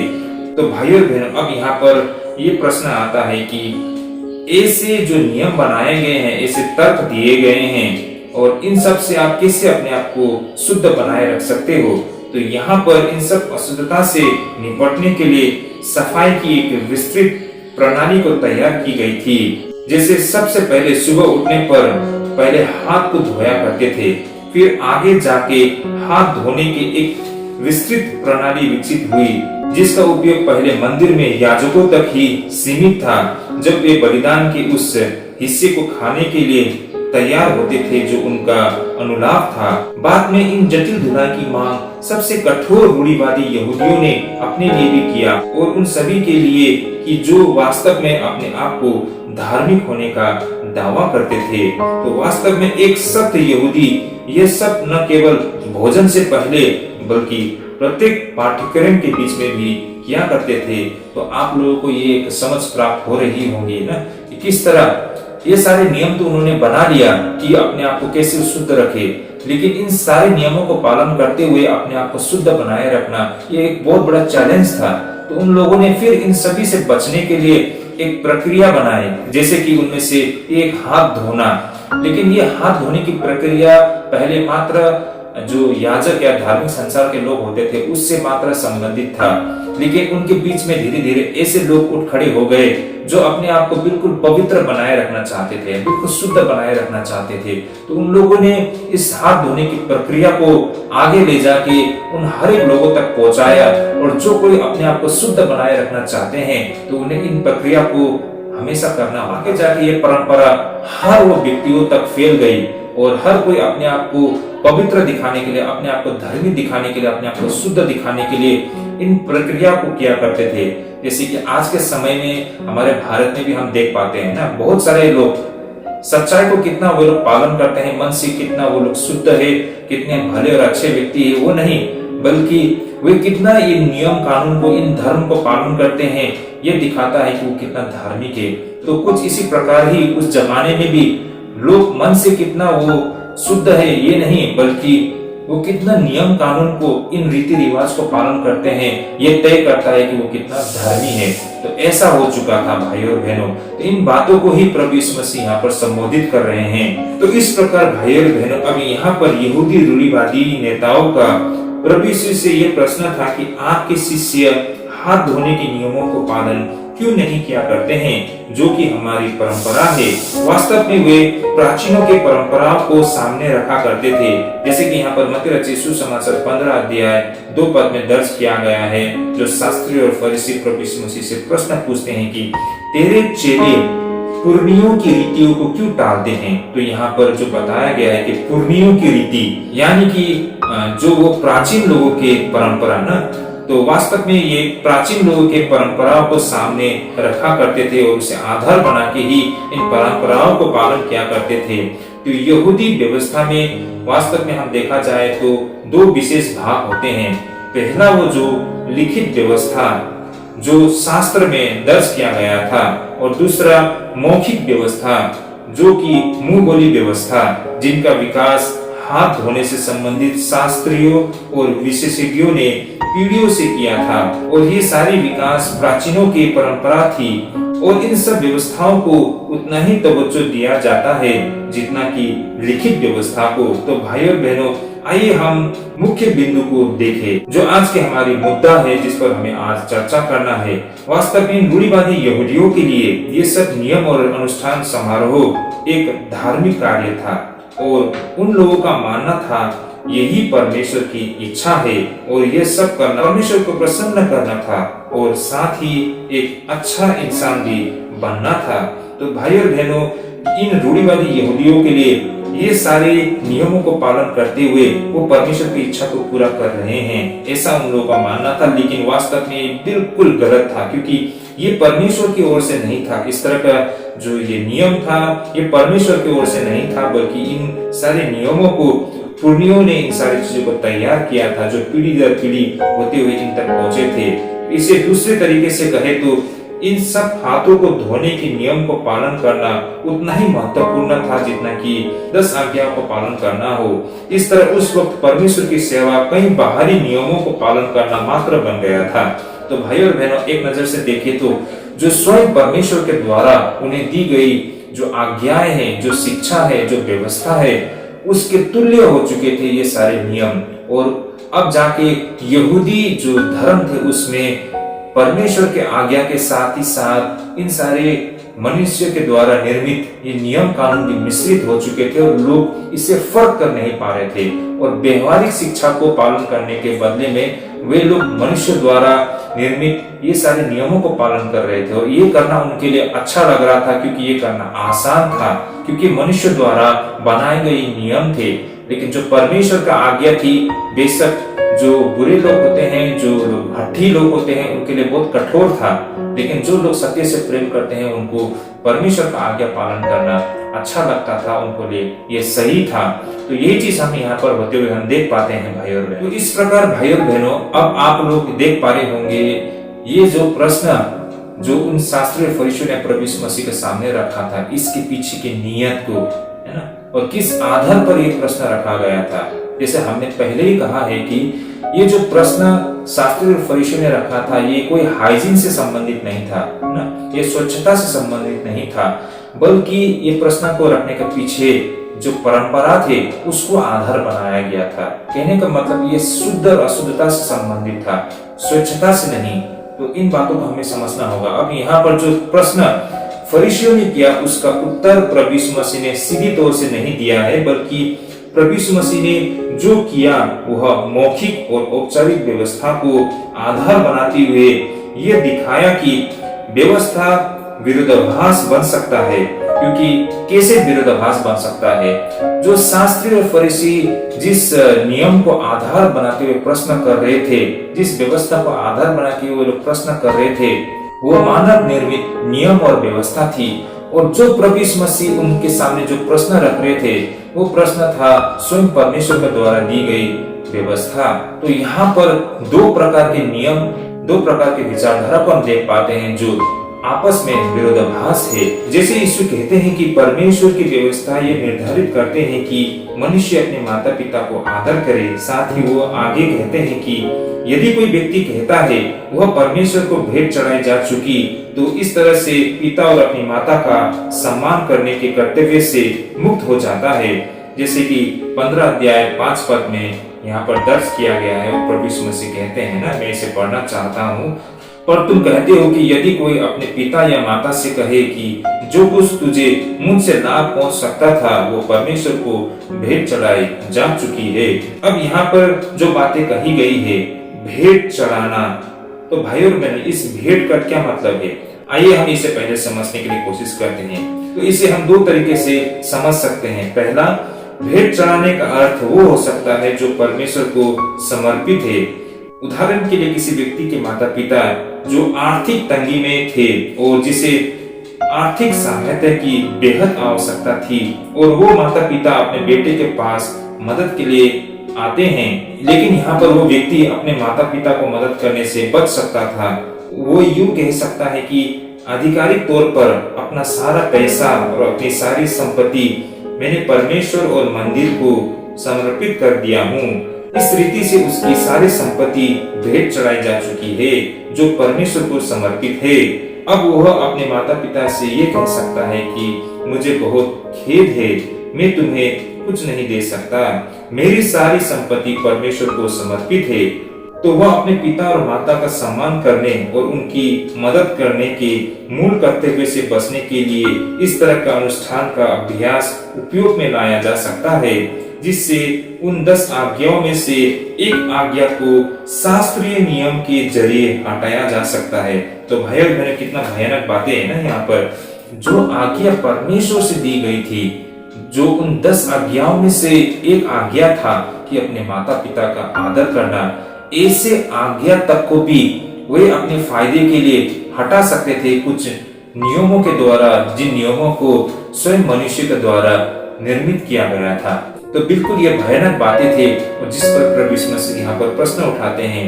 तो भाइयों और बहनों, अब यहाँ पर ये प्रश्न आता है कि ऐसे जो नियम बनाए गए हैं, ऐसे तर्क दिए गए हैं, और इन सब से आप कैसे अपने आप को शुद्ध बनाए रख सकते हो? तो यहाँ पर इन सब अशुद्धता से निपटने के लिए सफाई की एक विस्तृत प्रणाली को तैयार की गई थी। जैसे सबसे पहले सुबह उठने पर पहले हाथ को धोया करते थे, फिर आगे जाके हाथ धोने की एक विस्तृत प्रणाली विकसित हुई, जिसका उपयोग पहले मंदिर में याजकों तक ही सीमित था, जब वे बलिदान के उस हिस्से को खाने के लिए तैयार होते थे जो उनका अनुलाप था। बाद में इन जटिल धुलाई की मांग सबसे कठोर रूढ़िवादी यहूदियों ने अपने लिए भी किया, और उन सभी के लिए कि जो वास्तव में अपने आप को धार्मिक होने का दावा करते थे। तो वास्तव में एक सख्त यहूदी ये सब न केवल भोजन से पहले बल्कि प्रत्येक पाठ्यक्रम के बीच में भी किया करते थे। तो आप लोगों को ये एक समझ प्राप्त हो रही होगी ना कि किस तरह ये सारे नियम तो उन्होंने बना लिया कि अपने आप को कैसे शुद्ध रखे, लेकिन इन सारे नियमों को पालन करते हुए अपने आप को शुद्ध बनाए रखना ये एक बहुत बड़ा चैलेंज था। तो उन लोगों ने फिर इन सभी से बचने के लिए एक प्रक्रिया बनाई, जैसे कि उनमें से एक हाथ धोना। लेकिन ये हाथ धोने की प्रक्रिया पहले मात्र जो याजक या धार्मिक संसार के लोग होते थे उससे मात्र संबंधित था, लेकिन उनके बीच में धीरे धीरे ऐसे लोग उठ खड़े हो गए जो अपने आप को बिल्कुल पवित्र बनाए रखना चाहते थे, बिल्कुल शुद्ध बनाए रखना चाहते थे। तो उन लोगों ने इस हाथ धोने की प्रक्रिया को आगे ले जाके उन हर एक लोगों तक पहुंचाया, और जो कोई अपने आप को शुद्ध बनाए रखना चाहते हैं तो उन्हें इन प्रक्रिया को हमेशा करना। आगे जाके ये परंपरा हर वो व्यक्तियों तक फैल गई, और हर कोई अपने आप को पवित्र दिखाने के लिए, अपने आप को धर्मी दिखाने के लिए, अपने आप को शुद्ध दिखाने के लिए इन प्रक्रिया को किया करते थे। जैसे कि आज के समय में हमारे भारत में भी हम देख पाते हैं ना, बहुत सारे लोग सच्चाई को कितना वो लोग पालन करते हैं, मन से कितना वो लोग शुद्ध है, कितने भले और अच्छे व्यक्ति है, वो नहीं बल्कि वे कितना ये नियम कानून को, इन धर्म को पालन करते हैं, ये दिखाता है कि वो कितना धार्मिक है। तो कुछ इसी प्रकार ही उस जमाने में भी लोग मन से कितना वो शुद्ध है ये नहीं, बल्कि वो कितना नियम कानून को, इन रीति रिवाज को पालन करते हैं, ये तय करता है कि वो कितना धर्मी है। तो ऐसा हो चुका था भाइयों और बहनों। तो इन बातों को ही प्रभु यीशु मसीह यहाँ पर संबोधित कर रहे हैं। तो इस प्रकार भाइयों और बहनों, अब यहाँ पर यहूदी रूढ़िवादी नेताओं का प्रभु यीशु से ये प्रश्न था कि आपके शिष्य हाथ धोने के नियमों को पालन क्यों नहीं किया करते हैं, जो कि हमारी परंपरा है। वास्तव में वे प्राचीनों के परंपराओं को सामने रखा करते थे, जैसे कि यहाँ पर मत्ती रचित सुसमाचार 15 अध्याय 2 पद में दर्ज किया गया है, जो शास्त्री और फरीसी प्रभु यीशु मसीह से प्रश्न पूछते हैं कि तेरे चेले पुरनियों की रीतियों को क्यों टालते हैं। तो यहाँ पर जो बताया गया है कि पुरनियों की रीति यानी कि जो वो प्राचीन लोगों के परंपरा ना, तो वास्तव में ये प्राचीन लोगों के परंपराओं को सामने रखा करते थे और उसे आधार बना के ही इन परंपराओं को पालन किया करते थे। तो यहूदी व्यवस्था में वास्तव में हम देखा जाए तो 2 विशेष भाग होते हैं। पहला वो जो लिखित व्यवस्था जो शास्त्र में दर्ज किया गया था, और दूसरा मौखिक व्यवस्था जो कि मुंह बोली व्यवस्था, जिनका विकास हाथ धोने से संबंधित शास्त्रियों और विशेषज्ञों ने पीढ़ियों से किया था। और ये सारी विकास प्राचीनों की परंपरा थी, और इन सब व्यवस्थाओं को उतना ही तवज्जो दिया जाता है जितना कि लिखित व्यवस्था को। तो भाइयों बहनों, आइए हम मुख्य बिंदु को देखें, जो आज के हमारी मुद्दा है, जिस पर हमें आज चर्चा करना है। वास्तव में रूढ़िवादी यहूदियों के लिए ये सब नियम और अनुष्ठान समारोह एक धार्मिक कार्य था, और उन लोगों का मानना था यही परमेश्वर की इच्छा है, और यह सब करना परमेश्वर को प्रसन्न करना था, और साथ ही एक अच्छा इंसान भी बनना था। तो भाइयों और बहनों, इन रूढ़िवादी यहूदियों के लिए ये सारे नियमों को पालन करते हुए वो परमेश्वर की इच्छा को पूरा कर रहे हैं, ऐसा उन लोगों का मानना था। लेकिन वास्तव में ये बिल्कुल गलत था, क्योंकि ये परमेश्वर की ओर से नहीं था। इस तरह का जो ये नियम था ये परमेश्वर की ओर से नहीं था, बल्कि इन सारे नियमों को पुर्नियों ने इन सारी चीजों को तैयार किया था, जो पीढ़ी दर पीढ़ी होते हुए इन तक पहुंचे थे। इसे दूसरे तरीके से कहे तो इन सब हाथों को धोने के नियम को पालन करना उतना ही महत्वपूर्ण था जितना कि 10 आज्ञाओं को पालन करना हो। इस तरह उस वक्त परमेश्वर की सेवा कई बाहरी नियमों को पालन करना मात्र बन गया था। तो भाई और बहनों, एक नजर से देखें तो जो स्वयं परमेश्वर के द्वारा उन्हें दी गई जो आज्ञाएं हैं, जो शिक्षा है, जो व्यवस्था है, उसके तुल्य हो चुके थे ये सारे नियम। और अब जाके यहूदी जो धर्म थे उसमें परमेश्वर के आज्ञा के साथ ही साथ इन सारे मनुष्य के द्वारा निर्मित ये नियम कानून भी मिश्रित हो चुके थे और लोग इससे फर्क कर नहीं पा रहे थे। और व्यवहारिक शिक्षा को पालन करने के बदले में वे लोग मनुष्य द्वारा निर्मित ये सारे नियमों को पालन कर रहे थे। और ये करना उनके लिए अच्छा लग रहा था, क्योंकि ये करना आसान था, क्योंकि मनुष्य द्वारा बनाए गए नियम थे। लेकिन जो परमेश्वर का आज्ञा थी, बेशक जो बुरे लोग होते हैं, जो लोग हठी लोग होते हैं, उनके लिए बहुत कठोर था। लेकिन जो लोग सत्य से प्रेम करते हैं उनको परमेश्वर का आज्ञा पालन करना अच्छा लगता था, उनको लिए ये सही था। तो यही चीज हम यहाँ पर होते हुए हम देख पाते हैं भाई और बहनों। तो इस प्रकार भाई और बहनों, अब आप लोग देख पा रहे होंगे ये जो प्रश्न जो उन शास्त्री और फरीसियों ने प्रभु यीशु मसीह के सामने रखा था, इसके पीछे की नियत को, है ना, और किस आधार पर ये प्रश्न रखा गया था। जैसे हमने पहले ही कहा है कि ये जो प्रश्न शास्त्री और फरीसियों ने रखा था, ये कोई हाइजीन से संबंधित नहीं था, ना, ये स्वच्छता से संबंधित नहीं था, बल्कि ये प्रश्न को रखने के पीछे जो परंपरा थे उसको आधार बनाया गया था। कहने का मतलब ये शुद्ध और अशुद्धता से संबंधित था, स्वच्छता से नहीं। तो इन बातों को हमें समझना होगा। अब यहाँ पर जो प्रश्न फरीसियों ने किया उसका उत्तर प्रभु यीशु मसीह ने सीधी तौर से नहीं दिया है, बल्कि प्रभु यीशु मसीह ने जो किया वह मौखिक और औपचारिक व्यवस्था को आधार बनाते हुए यह दिखाया कि व्यवस्था विरोधाभास बन सकता है। क्योंकि कैसे विरोधाभास बन सकता है? जो शास्त्री और फरीसी जिस नियम को आधार बनाते हुए प्रश्न कर रहे थे, जिस व्यवस्था को आधार बना के वो लोग प्रश्न कर रहे थे, वो मानव निर्मित नियम और व्यवस्था थी। और जो प्रभु यीशु मसीह उनके सामने जो प्रश्न रख रहे थे, वो प्रश्न था स्वयं परमेश्वर के द्वारा दी गई व्यवस्था। तो यहाँ पर दो प्रकार के नियम, दो प्रकार के विचारधारा को हम देख पाते हैं जो आपस में विरोधाभास है। जैसे यीशु कहते हैं कि परमेश्वर की व्यवस्था ये निर्धारित करते हैं कि मनुष्य अपने माता पिता को आदर करे, साथ ही वो आगे कहते हैं कि यदि कोई व्यक्ति कहता है वह परमेश्वर को भेंट चढ़ाई जा चुकी, तो इस तरह से पिता और अपनी माता का सम्मान करने के कर्तव्य से मुक्त हो जाता है। जैसे कि 15 अध्याय 5 पद में यहाँ पर दर्ज किया गया है। और प्रभु यीशु मसीह कहते हैं ना, मैं इसे पढ़ना चाहता हूँ। पर तुम कहते हो कि यदि कोई अपने पिता या माता से कहे कि जो कुछ तुझे मुझसे लाभ पहुंच सकता था वो परमेश्वर को भेंट चढ़ाई जा चुकी है। अब यहाँ पर जो बातें कही गई है, भेंट चढ़ाना, तो भाई और बहन, इस भेंट का क्या मतलब है? आइए हम इसे पहले समझने के लिए कोशिश करते हैं। तो इसे हम दो तरीके से समझ सकते हैं। पहला, भेंट चढ़ाने का अर्थ वो हो सकता है जो परमेश्वर को समर्पित है। उदाहरण के लिए किसी व्यक्ति के माता पिता जो आर्थिक तंगी में थे और जिसे आर्थिक सहायता की बेहद आवश्यकता थी, और वो माता पिता अपने बेटे के पास मदद के लिए आते हैं, लेकिन यहाँ पर वो व्यक्ति अपने माता पिता को मदद करने से बच सकता था। वो यूं कह सकता है कि आधिकारिक तौर पर अपना सारा पैसा और अपनी सारी संपत्ति मैंने परमेश्वर और मंदिर को समर्पित कर दिया हूँ। इस रीति से उसकी सारी संपत्ति भेंट चढ़ाई जा चुकी है जो परमेश्वर को समर्पित है। अब वह अपने माता पिता से ये कह सकता है कि मुझे बहुत खेद है, मैं तुम्हें कुछ नहीं दे सकता, मेरी सारी संपत्ति परमेश्वर को समर्पित है। तो वह अपने पिता और माता का सम्मान करने और उनकी मदद करने के मूल कर्तव्य से बचने के लिए इस तरह का अनुष्ठान का अभ्यास उपयोग में लाया जा सकता है, जिससे उन 10 आज्ञाओं में से एक आज्ञा को शास्त्रीय नियम के जरिए हटाया जा सकता है। तो भाई और बहनों, कितना भयानक बातें है ना यहाँ पर। जो आज्ञा परमेश्वर से दी गई थी, जो उन 10 आज्ञाओं में से एक आज्ञा था कि अपने माता पिता का आदर करना, ऐसे आज्ञा तक को भी वे अपने फायदे के लिए हटा सकते थे कुछ नियमों के द्वारा, जिन नियमों को स्वयं मनुष्य के द्वारा निर्मित किया गया था। तो बिल्कुल ये भयानक बातें थे और जिस पर प्रभु यीशु मसीह यहाँ पर प्रश्न उठाते हैं।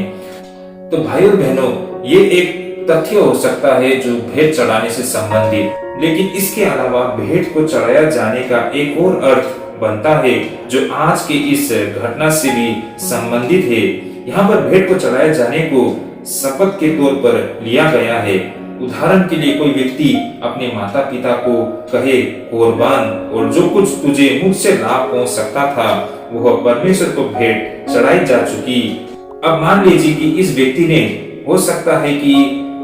तो भाइयों और बहनों, ये एक तथ्य हो सकता है जो भेंट चढ़ाने से संबंधित, लेकिन इसके अलावा भेंट को चढ़ाया जाने का एक और अर्थ बनता है जो आज के इस घटना से भी संबंधित है। यहाँ पर भेंट को चढ़ाया जाने को शपथ के तौर पर लिया गया है। उदाहरण के लिए कोई व्यक्ति अपने माता पिता को कहे, कुर्बान और जो कुछ तुझे मुझसे लाभ पहुंच सकता था वह परमेश्वर को भेंट चढ़ाई जा चुकी। अब मान लीजिए कि इस व्यक्ति ने, हो सकता है कि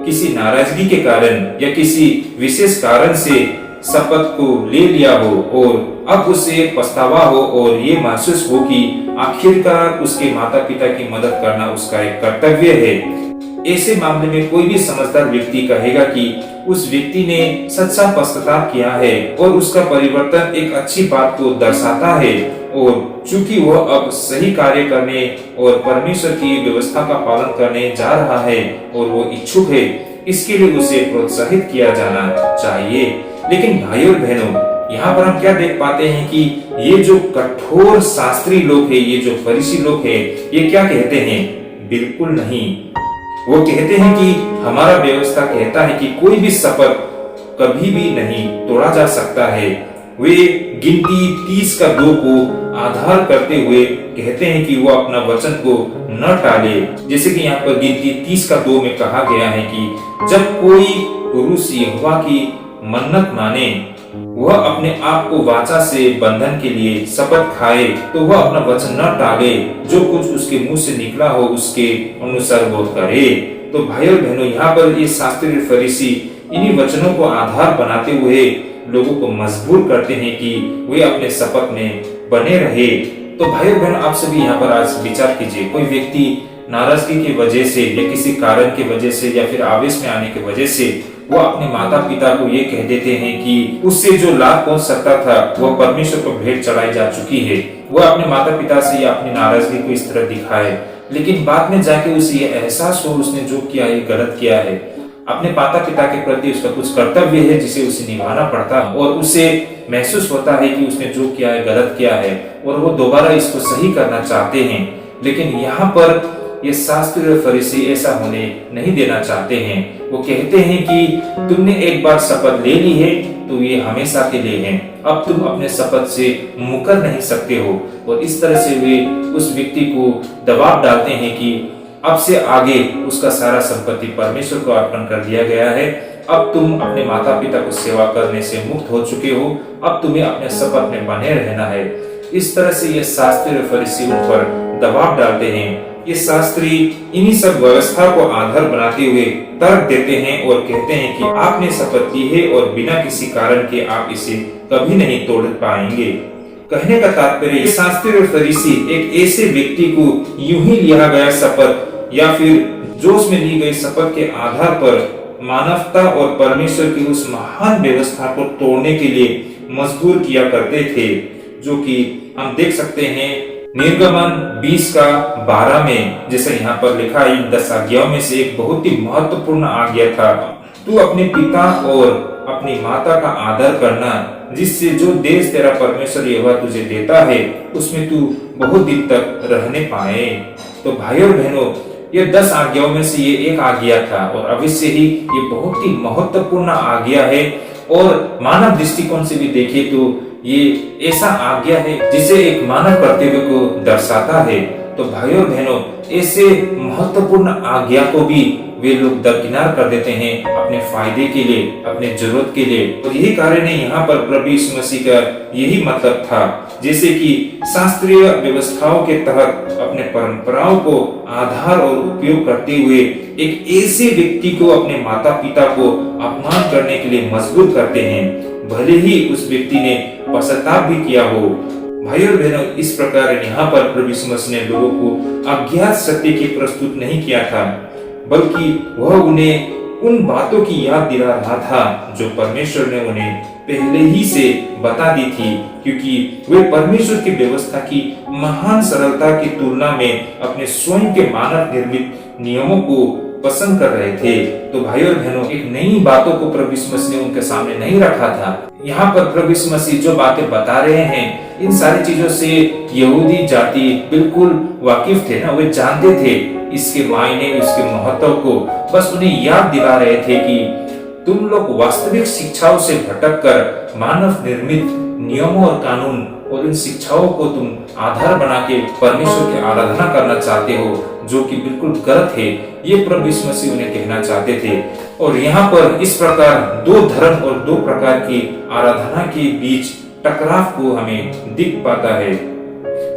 किसी नाराजगी के कारण या किसी विशेष कारण से शपथ को ले लिया हो और अब उसे पछतावा हो और ये महसूस हो कि आखिरकार उसके माता पिता की मदद करना उसका एक कर्तव्य है। ऐसे मामले में कोई भी समझदार व्यक्ति कहेगा कि उस व्यक्ति ने सच्चा पश्चाताप किया है और उसका परिवर्तन एक अच्छी बात को दर्शाता है, और चूंकि वह अब सही कार्य करने और परमेश्वर की व्यवस्था का पालन करने जा रहा है और वो इच्छुक है, इसके लिए उसे प्रोत्साहित किया जाना चाहिए। लेकिन भाइयों और बहनों, यहाँ पर हम क्या देख पाते हैं कि ये जो कठोर शास्त्री लोग हैं, ये जो फरीसी लोग हैं, ये क्या कहते हैं? बिल्कुल नहीं। वो कहते हैं कि हमारा व्यवस्था कहता है कि कोई भी शपथ कभी भी नहीं तोड़ा जा सकता है। वे गिनती 30 का 2 को आधार करते हुए कहते हैं कि वो अपना वचन को न टाले। जैसे कि यहाँ पर गिनती 30 का 2 में कहा गया है कि जब कोई पुरुष यहोवा की मन्नत माने, वह अपने आप को वाचा से बंधन के लिए शपथ खाए, तो वह अपना वचन न टाले, जो कुछ उसके मुंह से निकला हो उसके अनुसार वो करे। तो भाइयों बहनों, यहाँ पर ये शास्त्री फरीसी इन्हीं वचनों को आधार बनाते हुए लोगों को मजबूर करते हैं कि वे अपने शपथ में बने रहे। तो भाइयों बहनों, आप सभी यहाँ पर आज विचार कीजिए, कोई व्यक्ति नाराजगी की वजह से या किसी कारण की वजह से या फिर आवेश में आने की वजह से वो अपने माता पिता को ये कह देते हैं कि उससे जो लाभ पहुंच सकता था वह परमेश्वर को भेंट चढ़ाई जा चुकी है। वह अपने माता पिता से या अपनी नाराजगी को इस तरह दिखाए, लेकिन बाद में जाके उसे ये एहसास हो उसने जो किया है गलत किया है। अपने माता पिता के प्रति उसका कुछ कर्तव्य है जिसे उसे निभाना पड़ता है, और उसे महसूस होता है कि उसने जो किया है गलत किया है और वो दोबारा इसको सही करना चाहते हैं। लेकिन यहाँ पर ये शास्त्री और फरीसी ऐसा होने नहीं देना चाहते हैं। वो कहते हैं कि तुमने एक बार शपथ ले ली है तो ये हमेशा के लिए है, अब तुम अपने शपथ से मुकर नहीं सकते हो। और इस तरह से वे उस व्यक्ति को दबाव डालते हैं कि अब से आगे उसका सारा संपत्ति परमेश्वर को अर्पण कर दिया गया है, अब तुम अपने माता पिता को सेवा करने से मुक्त हो चुके हो, अब तुम्हें अपने शपथ में बने रहना है। इस तरह से ये शास्त्री और फरीसी उन पर दबाव डालते हैं। ये शास्त्री इन्हीं सब व्यवस्था को आधार बनाते हुए तर्क देते हैं और कहते हैं कि आपने शपथ की है और बिना किसी कारण के आप इसे कभी नहीं तोड़ पाएंगे। कहने का तात्पर्य, शास्त्री और फरीसी एक ऐसे व्यक्ति को यूं ही लिया गया शपथ या फिर जोश में ली गई शपथ के आधार पर मानवता और परमेश्वर की उस महान व्यवस्था को तोड़ने के लिए मजबूर किया करते थे, जो कि हम देख सकते हैं निर्गमन 20 का 12 में, जैसे यहाँ पर लिखा है, इन 10 आज्ञाओं में से एक बहुत ही महत्वपूर्ण आज्ञा था, तू अपने पिता और अपनी माता का आदर करना, जिससे जो देश तेरा परमेश्वर यहोवा तुझे देता है उसमें तू बहुत दिन तक रहने पाए। तो भाइयों और बहनों, ये 10 आज्ञाओं में से ये एक आज्ञा था और अवश्य ही ये बहुत ही महत्वपूर्ण आज्ञा है, और मानव दृष्टिकोण से भी देखें तो ये ऐसा आज्ञा है जिसे एक मानव कर्तव्य को दर्शाता है। तो भाइयों और बहनों, ऐसे महत्वपूर्ण आज्ञा को भी वे लोग दरकिनार कर देते हैं अपने फायदे के लिए, अपने जरूरत के लिए। और यही कारण है यहाँ पर प्रभु यीशु मसीह का यही मतलब था, जैसे कि शास्त्रीय व्यवस्थाओं के तहत अपने परंपराओं को आधार और उपयोग करते हुए एक ऐसे व्यक्ति को अपने माता पिता को अपमान करने के लिए मजबूर करते हैं, भले ही उस व्यक्ति ने पश्चाताप भी किया हो। भाइयों और बहनों, इस प्रकार यहाँ पर प्रभु यीशु मसीह ने लोगों को अज्ञात सत्य की प्रस्तुत नहीं किया था, बल्कि वह उन्हें उन बातों की याद दिला रहा था जो परमेश्वर ने उन्हें पहले ही से बता दी थी, क्योंकि वे परमेश्वर की व्यवस्था की महान सरलता की तुलना में अपने स्वयं के मानव निर्मित नियमों को पसंद कर रहे थे। तो भाइयों और बहनों, एक नई बातों को प्रभु यीशु मसीह ने उनके सामने नहीं रखा था। यहाँ पर प्रभु यीशु मसीह जो बातें बता रहे हैं, इन सारी चीजों से यहूदी जाति बिल्कुल वाकिफ थे ना, वे जानते थे इसके मायने, इसके महत्व को। बस उन्हें याद दिला रहे थे कि तुम लोग वास्तविक शिक्षाओं से भटककर मानव निर्मित नियमों और कानून और इन शिक्षाओं को तुम आधार बना के परमेश्वर की आराधना करना चाहते हो, जो कि बिल्कुल गलत है। ये प्रभु यीशु मसीह उन्हें कहना चाहते थे। और यहाँ पर इस प्रकार दो धर्म और दो प्रकार की आराधना के बीच टकराव को हमें दिख पाता है।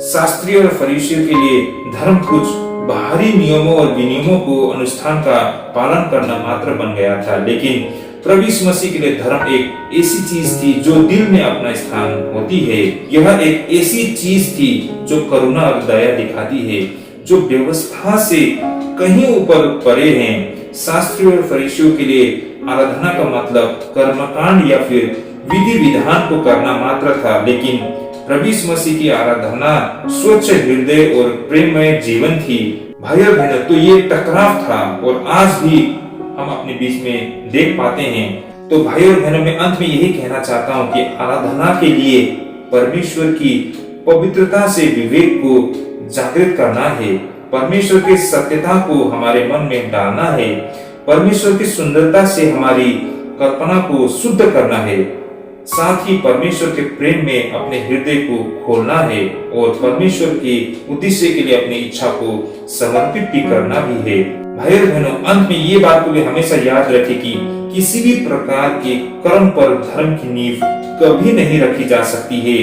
शास्त्रीय और फरीसियों के लिए धर्म कुछ बाहरी नियमों और विनियमों को अनुष्ठान का पालन करना मात्र बन गया था, लेकिन प्रभु यीशु मसीह के लिए धर्म एक ऐसी चीज थी जो दिल में अपना स्थान होती है। यह एक ऐसी चीज थी जो करुणा और दया दिखाती है, जो व्यवस्था से कहीं ऊपर परे हैं। शास्त्रियों और फरीसियों के लिए आराधना का मतलब कर्मकांड या फिर विधि विधान को करना मात्र था, लेकिन प्रभु यीशु मसीह की आराधना स्वच्छ हृदय और प्रेममय जीवन थी। भाइयों और बहनों, तो ये टकराव था और आज भी हम अपने बीच में देख पाते हैं। तो भाइयों और बहनों, मैं अंत में यही कहना चाहता हूँ कि आराधना के लिए परमेश्वर की पवित्रता से विवेक को जागृत करना है, परमेश्वर की सत्यता को हमारे मन में डालना है, परमेश्वर की सुंदरता से हमारी कल्पना को शुद्ध करना है, साथ ही परमेश्वर के प्रेम में अपने हृदय को खोलना है और परमेश्वर के उद्देश्य के लिए अपनी इच्छा को समर्पित भी करना भी है। भाइयों और बहनों, अंत में ये बात को भी हमेशा याद रखें कि किसी भी प्रकार के कर्म पर धर्म की नींव कभी नहीं रखी जा सकती है।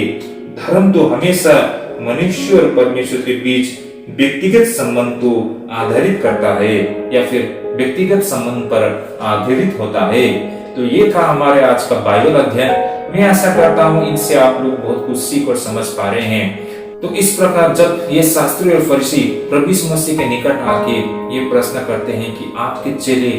धर्म तो हमेशा मनुष्य और परमेश्वर के बीच व्यक्तिगत संबंध को आधारित करता है या फिर व्यक्तिगत संबंध पर आधारित होता है। तो ये था हमारे आज का बाइबल अध्ययन। मैं आशा करता हूँ इनसे आप लोग बहुत कुछ सीख और समझ पा रहे हैं। तो इस प्रकार जब ये शास्त्री और फरीसी प्रभु यीशु मसीह के निकट आके ये प्रश्न करते हैं कि आपके चेले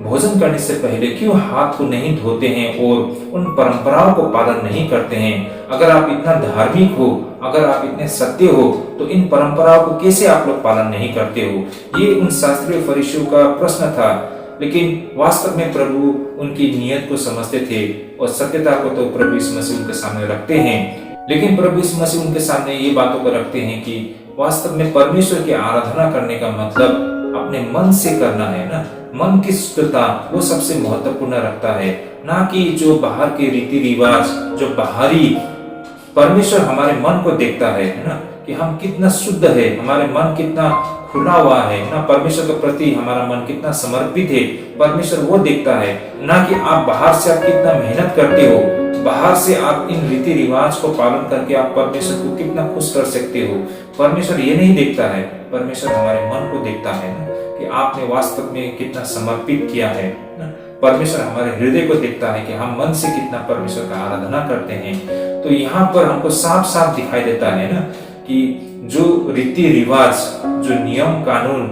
भोजन करने से पहले क्यों हाथ को नहीं धोते हैं और उन परंपराओं को पालन नहीं करते हैं, अगर आप इतना धार्मिक हो, अगर आप इतने सत्य हो, तो इन परंपराओं को कैसे आप लोग पालन नहीं करते हो। ये उन शास्त्रीय फरीसियों का प्रश्न था, लेकिन वास्तव में प्रभु उनकी नियत को समझते थे और सत्यता को तो प्रभु यीशु मसीह उनके सामने रखते हैं। लेकिन प्रभु यीशु मसीह उनके सामने ये बातों को रखते हैं कि वास्तव में परमेश्वर की आराधना करने का मतलब अपने मन से करना है ना, मन की शुद्धता वो सबसे महत्वपूर्ण रखता है, ना कि जो बाहर के रीति रिवाज, जो बाहरी। परमेश्वर हमारे मन को देखता है ना, कि हम कितना शुद्ध है, हमारे मन कितना खुला हुआ है ना, परमेश्वर के प्रति हमारा मन कितना समर्पित है, परमेश्वर वो देखता है, ना कि आप बाहर से आप कितना मेहनत करते हो, बाहर से आप इन रीति रिवाज को पालन करके आप परमेश्वर को कितना खुश कर सकते हो। परमेश्वर ये नहीं देखता है, परमेश्वर हमारे मन को देखता है ना, कि आपने वास्तव में कितना समर्पित किया है ना। परमेश्वर हमारे हृदय को देखता है कि हम मन से कितना परमेश्वर का आराधना करते हैं। तो यहाँ पर हमको साफ साफ दिखाई देता है ना कि जो रीति रिवाज, जो नियम कानून,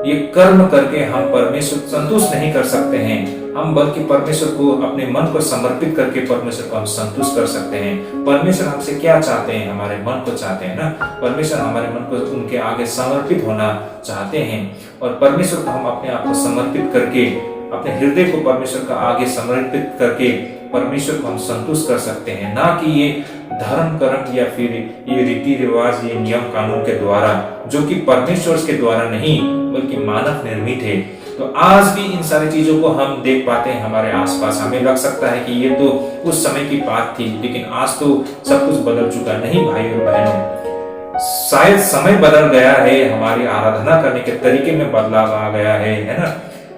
ये कर्म करके हम परमेश्वर संतुष्ट नहीं कर सकते हैं, हम बल्कि परमेश्वर को अपने मन को समर्पित करके परमेश्वर को हम संतुष्ट कर सकते हैं। परमेश्वर हमसे क्या चाहते हैं, हमारे मन को चाहते हैं ना, परमेश्वर हमारे मन को उनके आगे समर्पित होना चाहते हैं और परमेश्वर को हम अपने आप को समर्पित करके, अपने हृदय को परमेश्वर का आगे समर्पित करके परमेश्वर को हम संतुष्ट कर सकते हैं, ना कि ये धर्म कर्म या फिर ये रीति रिवाज, ये नियम कानून के द्वारा, जो कि परमेश्वर के द्वारा नहीं बल्कि मानव निर्मित है। तो आज भी इन सारी चीजों को हम देख पाते हैं हमारे आसपास। हमें लग सकता है कि ये तो उस समय की बात थी, लेकिन आज तो सब कुछ बदल चुका। नहीं भाई और बहनों, शायद समय बदल गया है, हमारी आराधना करने के तरीके में बदलाव आ गया है ना,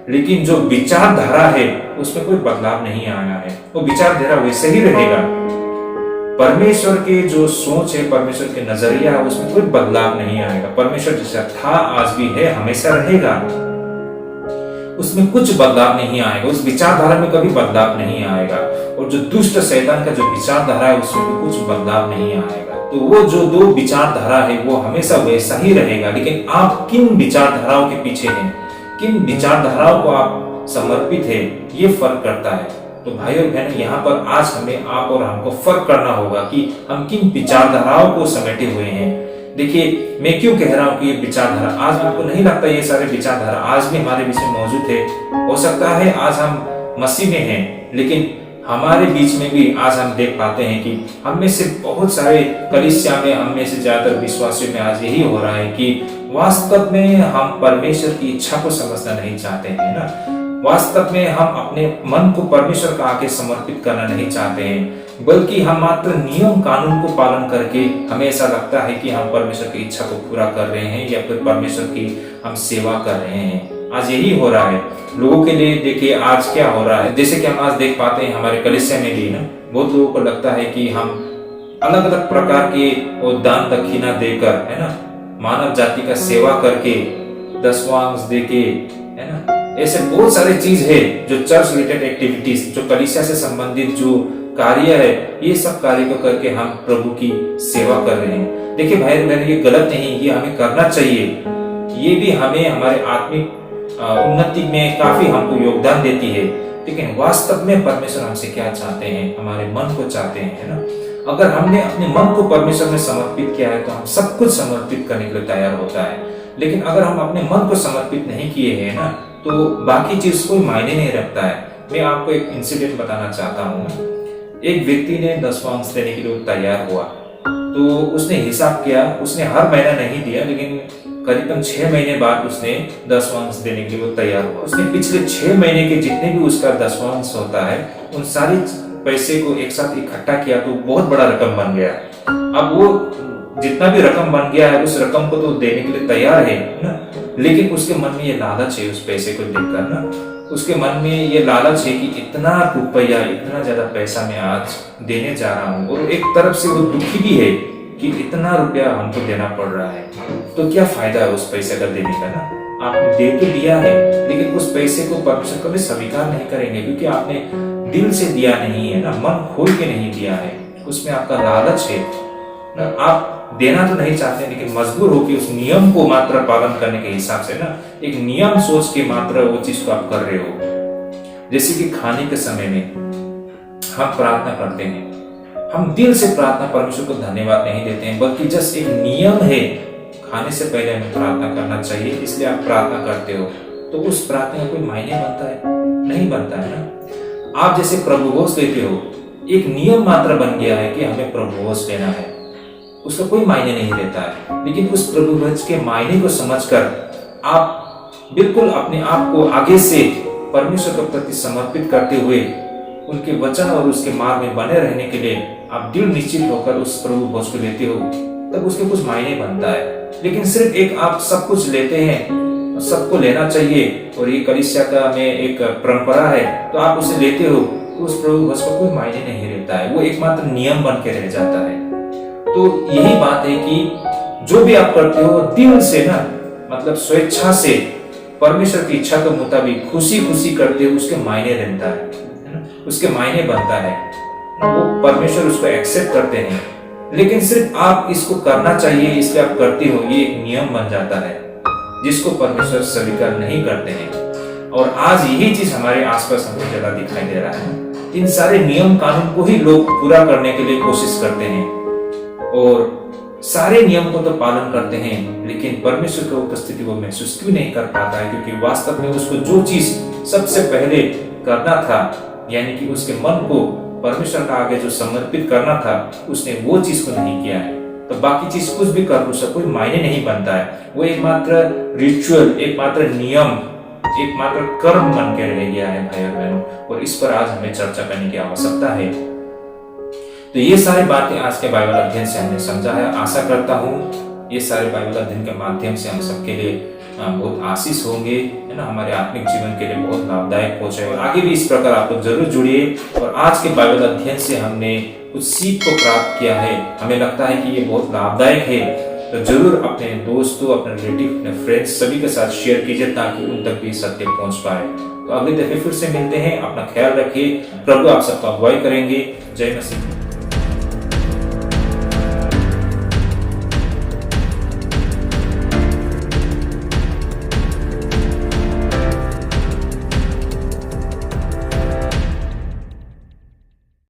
लेकिन जो विचारधारा है उसमें कोई बदलाव नहीं आया है। वो विचारधारा वैसे ही रहेगा। परमेश्वर के जो सोच है, परमेश्वर के नजरिया है, उसमें कोई बदलाव नहीं आएगा। परमेश्वर जैसा था, आज भी है, हमेशा रहेगा, उसमें कुछ बदलाव नहीं आएगा। उस विचारधारा में कभी बदलाव नहीं आएगा। और जो दुष्ट शैतान का जो विचारधारा है उसमें भी कुछ बदलाव नहीं आएगा। तो वो जो दो विचारधारा है वो हमेशा वैसा ही रहेगा। लेकिन आप किन विचारधाराओं के पीछे हैं, किन विचारधाराओं को आप समर्पित है, ये फर्क करता है। तो भाई और बहनों, यहाँ पर आज हमें आप और हमको फर्क करना होगा कि हम किन विचारधाराओं को समेटे हुए हैं। देखिए, मैं क्यों कह रहा हूँ कि ये विचारधारा, आज आपको नहीं लगता ये सारे विचारधारा आज भी हमारे बीच में मौजूद है? हो सकता है आज हम मसीह में हैं, लेकिन हमारे बीच में भी आज हम देख पाते हैं कि हम में से बहुत सारे कलीसिया में, हम में से ज्यादातर विश्वासियों में आज यही हो रहा है कि वास्तव में हम परमेश्वर की इच्छा को समझना नहीं चाहते हैं ना। वास्तव में हम अपने मन को परमेश्वर का आगे समर्पित करना नहीं चाहते हैं, बल्कि हम मात्र नियम कानून को पालन करके हमें ऐसा लगता है कि हम परमेश्वर की इच्छा को पूरा कर रहे हैं या फिर परमेश्वर की हम सेवा कर रहे हैं। आज यही हो रहा है लोगों के लिए। देखिए आज क्या हो रहा है, जैसे कि हम आज देख पाते हैं हमारे कलीसिया में भी ना, बहुत लोगों को लगता है कि हम अलग अलग प्रकार के दान दक्षिणा देकर, है ना, मानव जाति का सेवा करके, दशमांश देके, है ना, ऐसे बहुत सारे चीज है जो चर्च रिलेटेड एक्टिविटीज, जो कलीसिया से संबंधित जो कार्य है, ये सब कार्य को करके हम प्रभु की सेवा कर रहे हैं। देखिए भाई बहन, ये गलत नहीं, ये हमें करना चाहिए। ये भी हमें हमारे आत्मिक उन्नति में काफी हमको योगदान देती है। लेकिन वास्तव में परमेश्वर हमसे क्या चाहते हैं? हमारे मन को चाहते हैं, है ना। अगर हमने अपने मन को परमेश्वर में समर्पित किया है तो हम सब कुछ समर्पित करने के लिए तैयार होता है। लेकिन अगर हम अपने मन को समर्पित नहीं किए हैं ना, तो बाकी चीज कोई मायने नहीं रखता है। मैं आपको एक इंसिडेंट बताना चाहता हूँ। एक व्यक्ति ने दशमांश देने के लिए तैयार हुआ, तो उसने हिसाब किया, उसने हर महीना नहीं दिया, लेकिन करीबन 6 महीने बाद उसने दशमांश देने के लिए तैयार हुआ। उसने पिछले 6 महीने के जितने भी उसका दशमांश होता है, उन सारे पैसे को एक साथ इकट्ठा किया तो बहुत बड़ा रकम बन गया। अब वो जितना भी रकम बन गया है, उस रकम को तो देने के लिए तैयार है ना, लेकिन उसके मन में ये लालच है, उस पैसे को देखकर ना, उसके मन में ये लालच है कि इतना रुपया, इतना ज्यादा पैसा मैं आज देने जा रहा हूँ। और एक तरफ से वो दुखी भी है कि इतना रुपया हमको देना पड़ रहा है, तो क्या फायदा है उस पैसे का देने का ना। आपने दे तो दिया है, लेकिन उस पैसे को परमेश्वर कभी स्वीकार नहीं करेंगे, क्योंकि आपने दिल से दिया नहीं है ना, मन खोल के नहीं दिया है। उसमें आपका लालच है ना, आप देना तो नहीं चाहते, लेकिन मजबूर हो कि उस नियम को मात्र पालन करने के हिसाब से ना, एक नियम सोच के मात्र वो चीज को आप कर रहे हो। जैसे कि खाने के समय में हम प्रार्थना करते हैं, हम दिल से प्रार्थना परमेश्वर को धन्यवाद नहीं देते हैं, बल्कि जस्ट एक नियम है, खाने से पहले हमें प्रार्थना करना चाहिए, इसलिए आप प्रार्थना करते हो। तो उस प्रार्थना का कोई मायने बनता है? नहीं बनता है ना। आप जैसे प्रभुभोज लेते हो, एक नियम मात्र बन गया है कि हमें प्रभुभोज लेना है, उसका कोई मायने नहीं रहता है। लेकिन उस प्रभुभोज के मायने को समझकर आप बिल्कुल अपने आप को आगे से परमेश्वर के प्रति समर्पित करते हुए उनके वचन और उसके मार्ग में बने रहने के लिए आप दिल निश्चित होकर उस प्रभुभोज को लेते हो, तब उसके कुछ मायने बनता है। लेकिन सिर्फ एक आप सब कुछ लेते हैं, सबको लेना चाहिए और ये कलीसिया का में एक परंपरा है, तो आप उसे लेते हो, तो उस प्रभुभोज का कोई मायने नहीं रहता है, वो एकमात्र नियम बन के रह जाता है। तो यही बात है कि जो भी आप करते हो दिल से ना, मतलब स्वेच्छा से, परमेश्वर की इच्छा के मुताबिक खुशी खुशी करते हो, उसके मायने रहता है ना, उसके मायने बनता है, वो परमेश्वर उसको एक्सेप्ट करते हैं। लेकिन सिर्फ आप इसको करना चाहिए इसलिए आप करते हो, ये एक नियम बन जाता है जिसको परमेश्वर स्वीकार नहीं करते हैं। और आज यही चीज हमारे आसपास हमको ज्यादा दिखाई दे रहा है। इन सारे नियम कानून को ही लोग पूरा करने के लिए कोशिश करते हैं और सारे नियम को तो पालन करते हैं, लेकिन परमेश्वर की उपस्थिति वो महसूस क्यों नहीं कर पाता है? क्योंकि वास्तव में उसको जो चीज सबसे पहले करना था, यानी कि उसके मन को परमेश्वर का आगे जो समर्पित करना था, उसने वो चीज को नहीं किया है। तो बाकी चीज कुछ भी कर उसका कोई मायने नहीं बनता है, वो एकमात्र रिचुअल, एकमात्र नियम, एकमात्र कर्म बन के रह गया है भाई और बहनों। और इस पर आज हमें चर्चा करने की आवश्यकता है। तो ये सारी बातें आज के बाइबल अध्ययन से हमने समझा है। आशा करता हूँ ये सारे बाइबल अध्ययन के माध्यम से हम सबके लिए बहुत आशीष होंगे, है ना, हमारे आत्मिक जीवन के लिए बहुत लाभदायक पहुंचे। और आगे भी इस प्रकार आप लोग जरूर जुड़िए। और आज के बाइबल अध्ययन से हमने कुछ सीख को प्राप्त किया है, हमें लगता है कि ये बहुत लाभदायक है, तो जरूर अपने दोस्तों, अपने रिलेटिव, अपने फ्रेंड्स सभी के साथ शेयर कीजिए ताकि उन तक भी सत्य पहुंच पाए। तो अगले दफे फिर से मिलते हैं। अपना ख्याल रखिए। प्रभु आप सबका अगुवाई करेंगे। जय मसीह।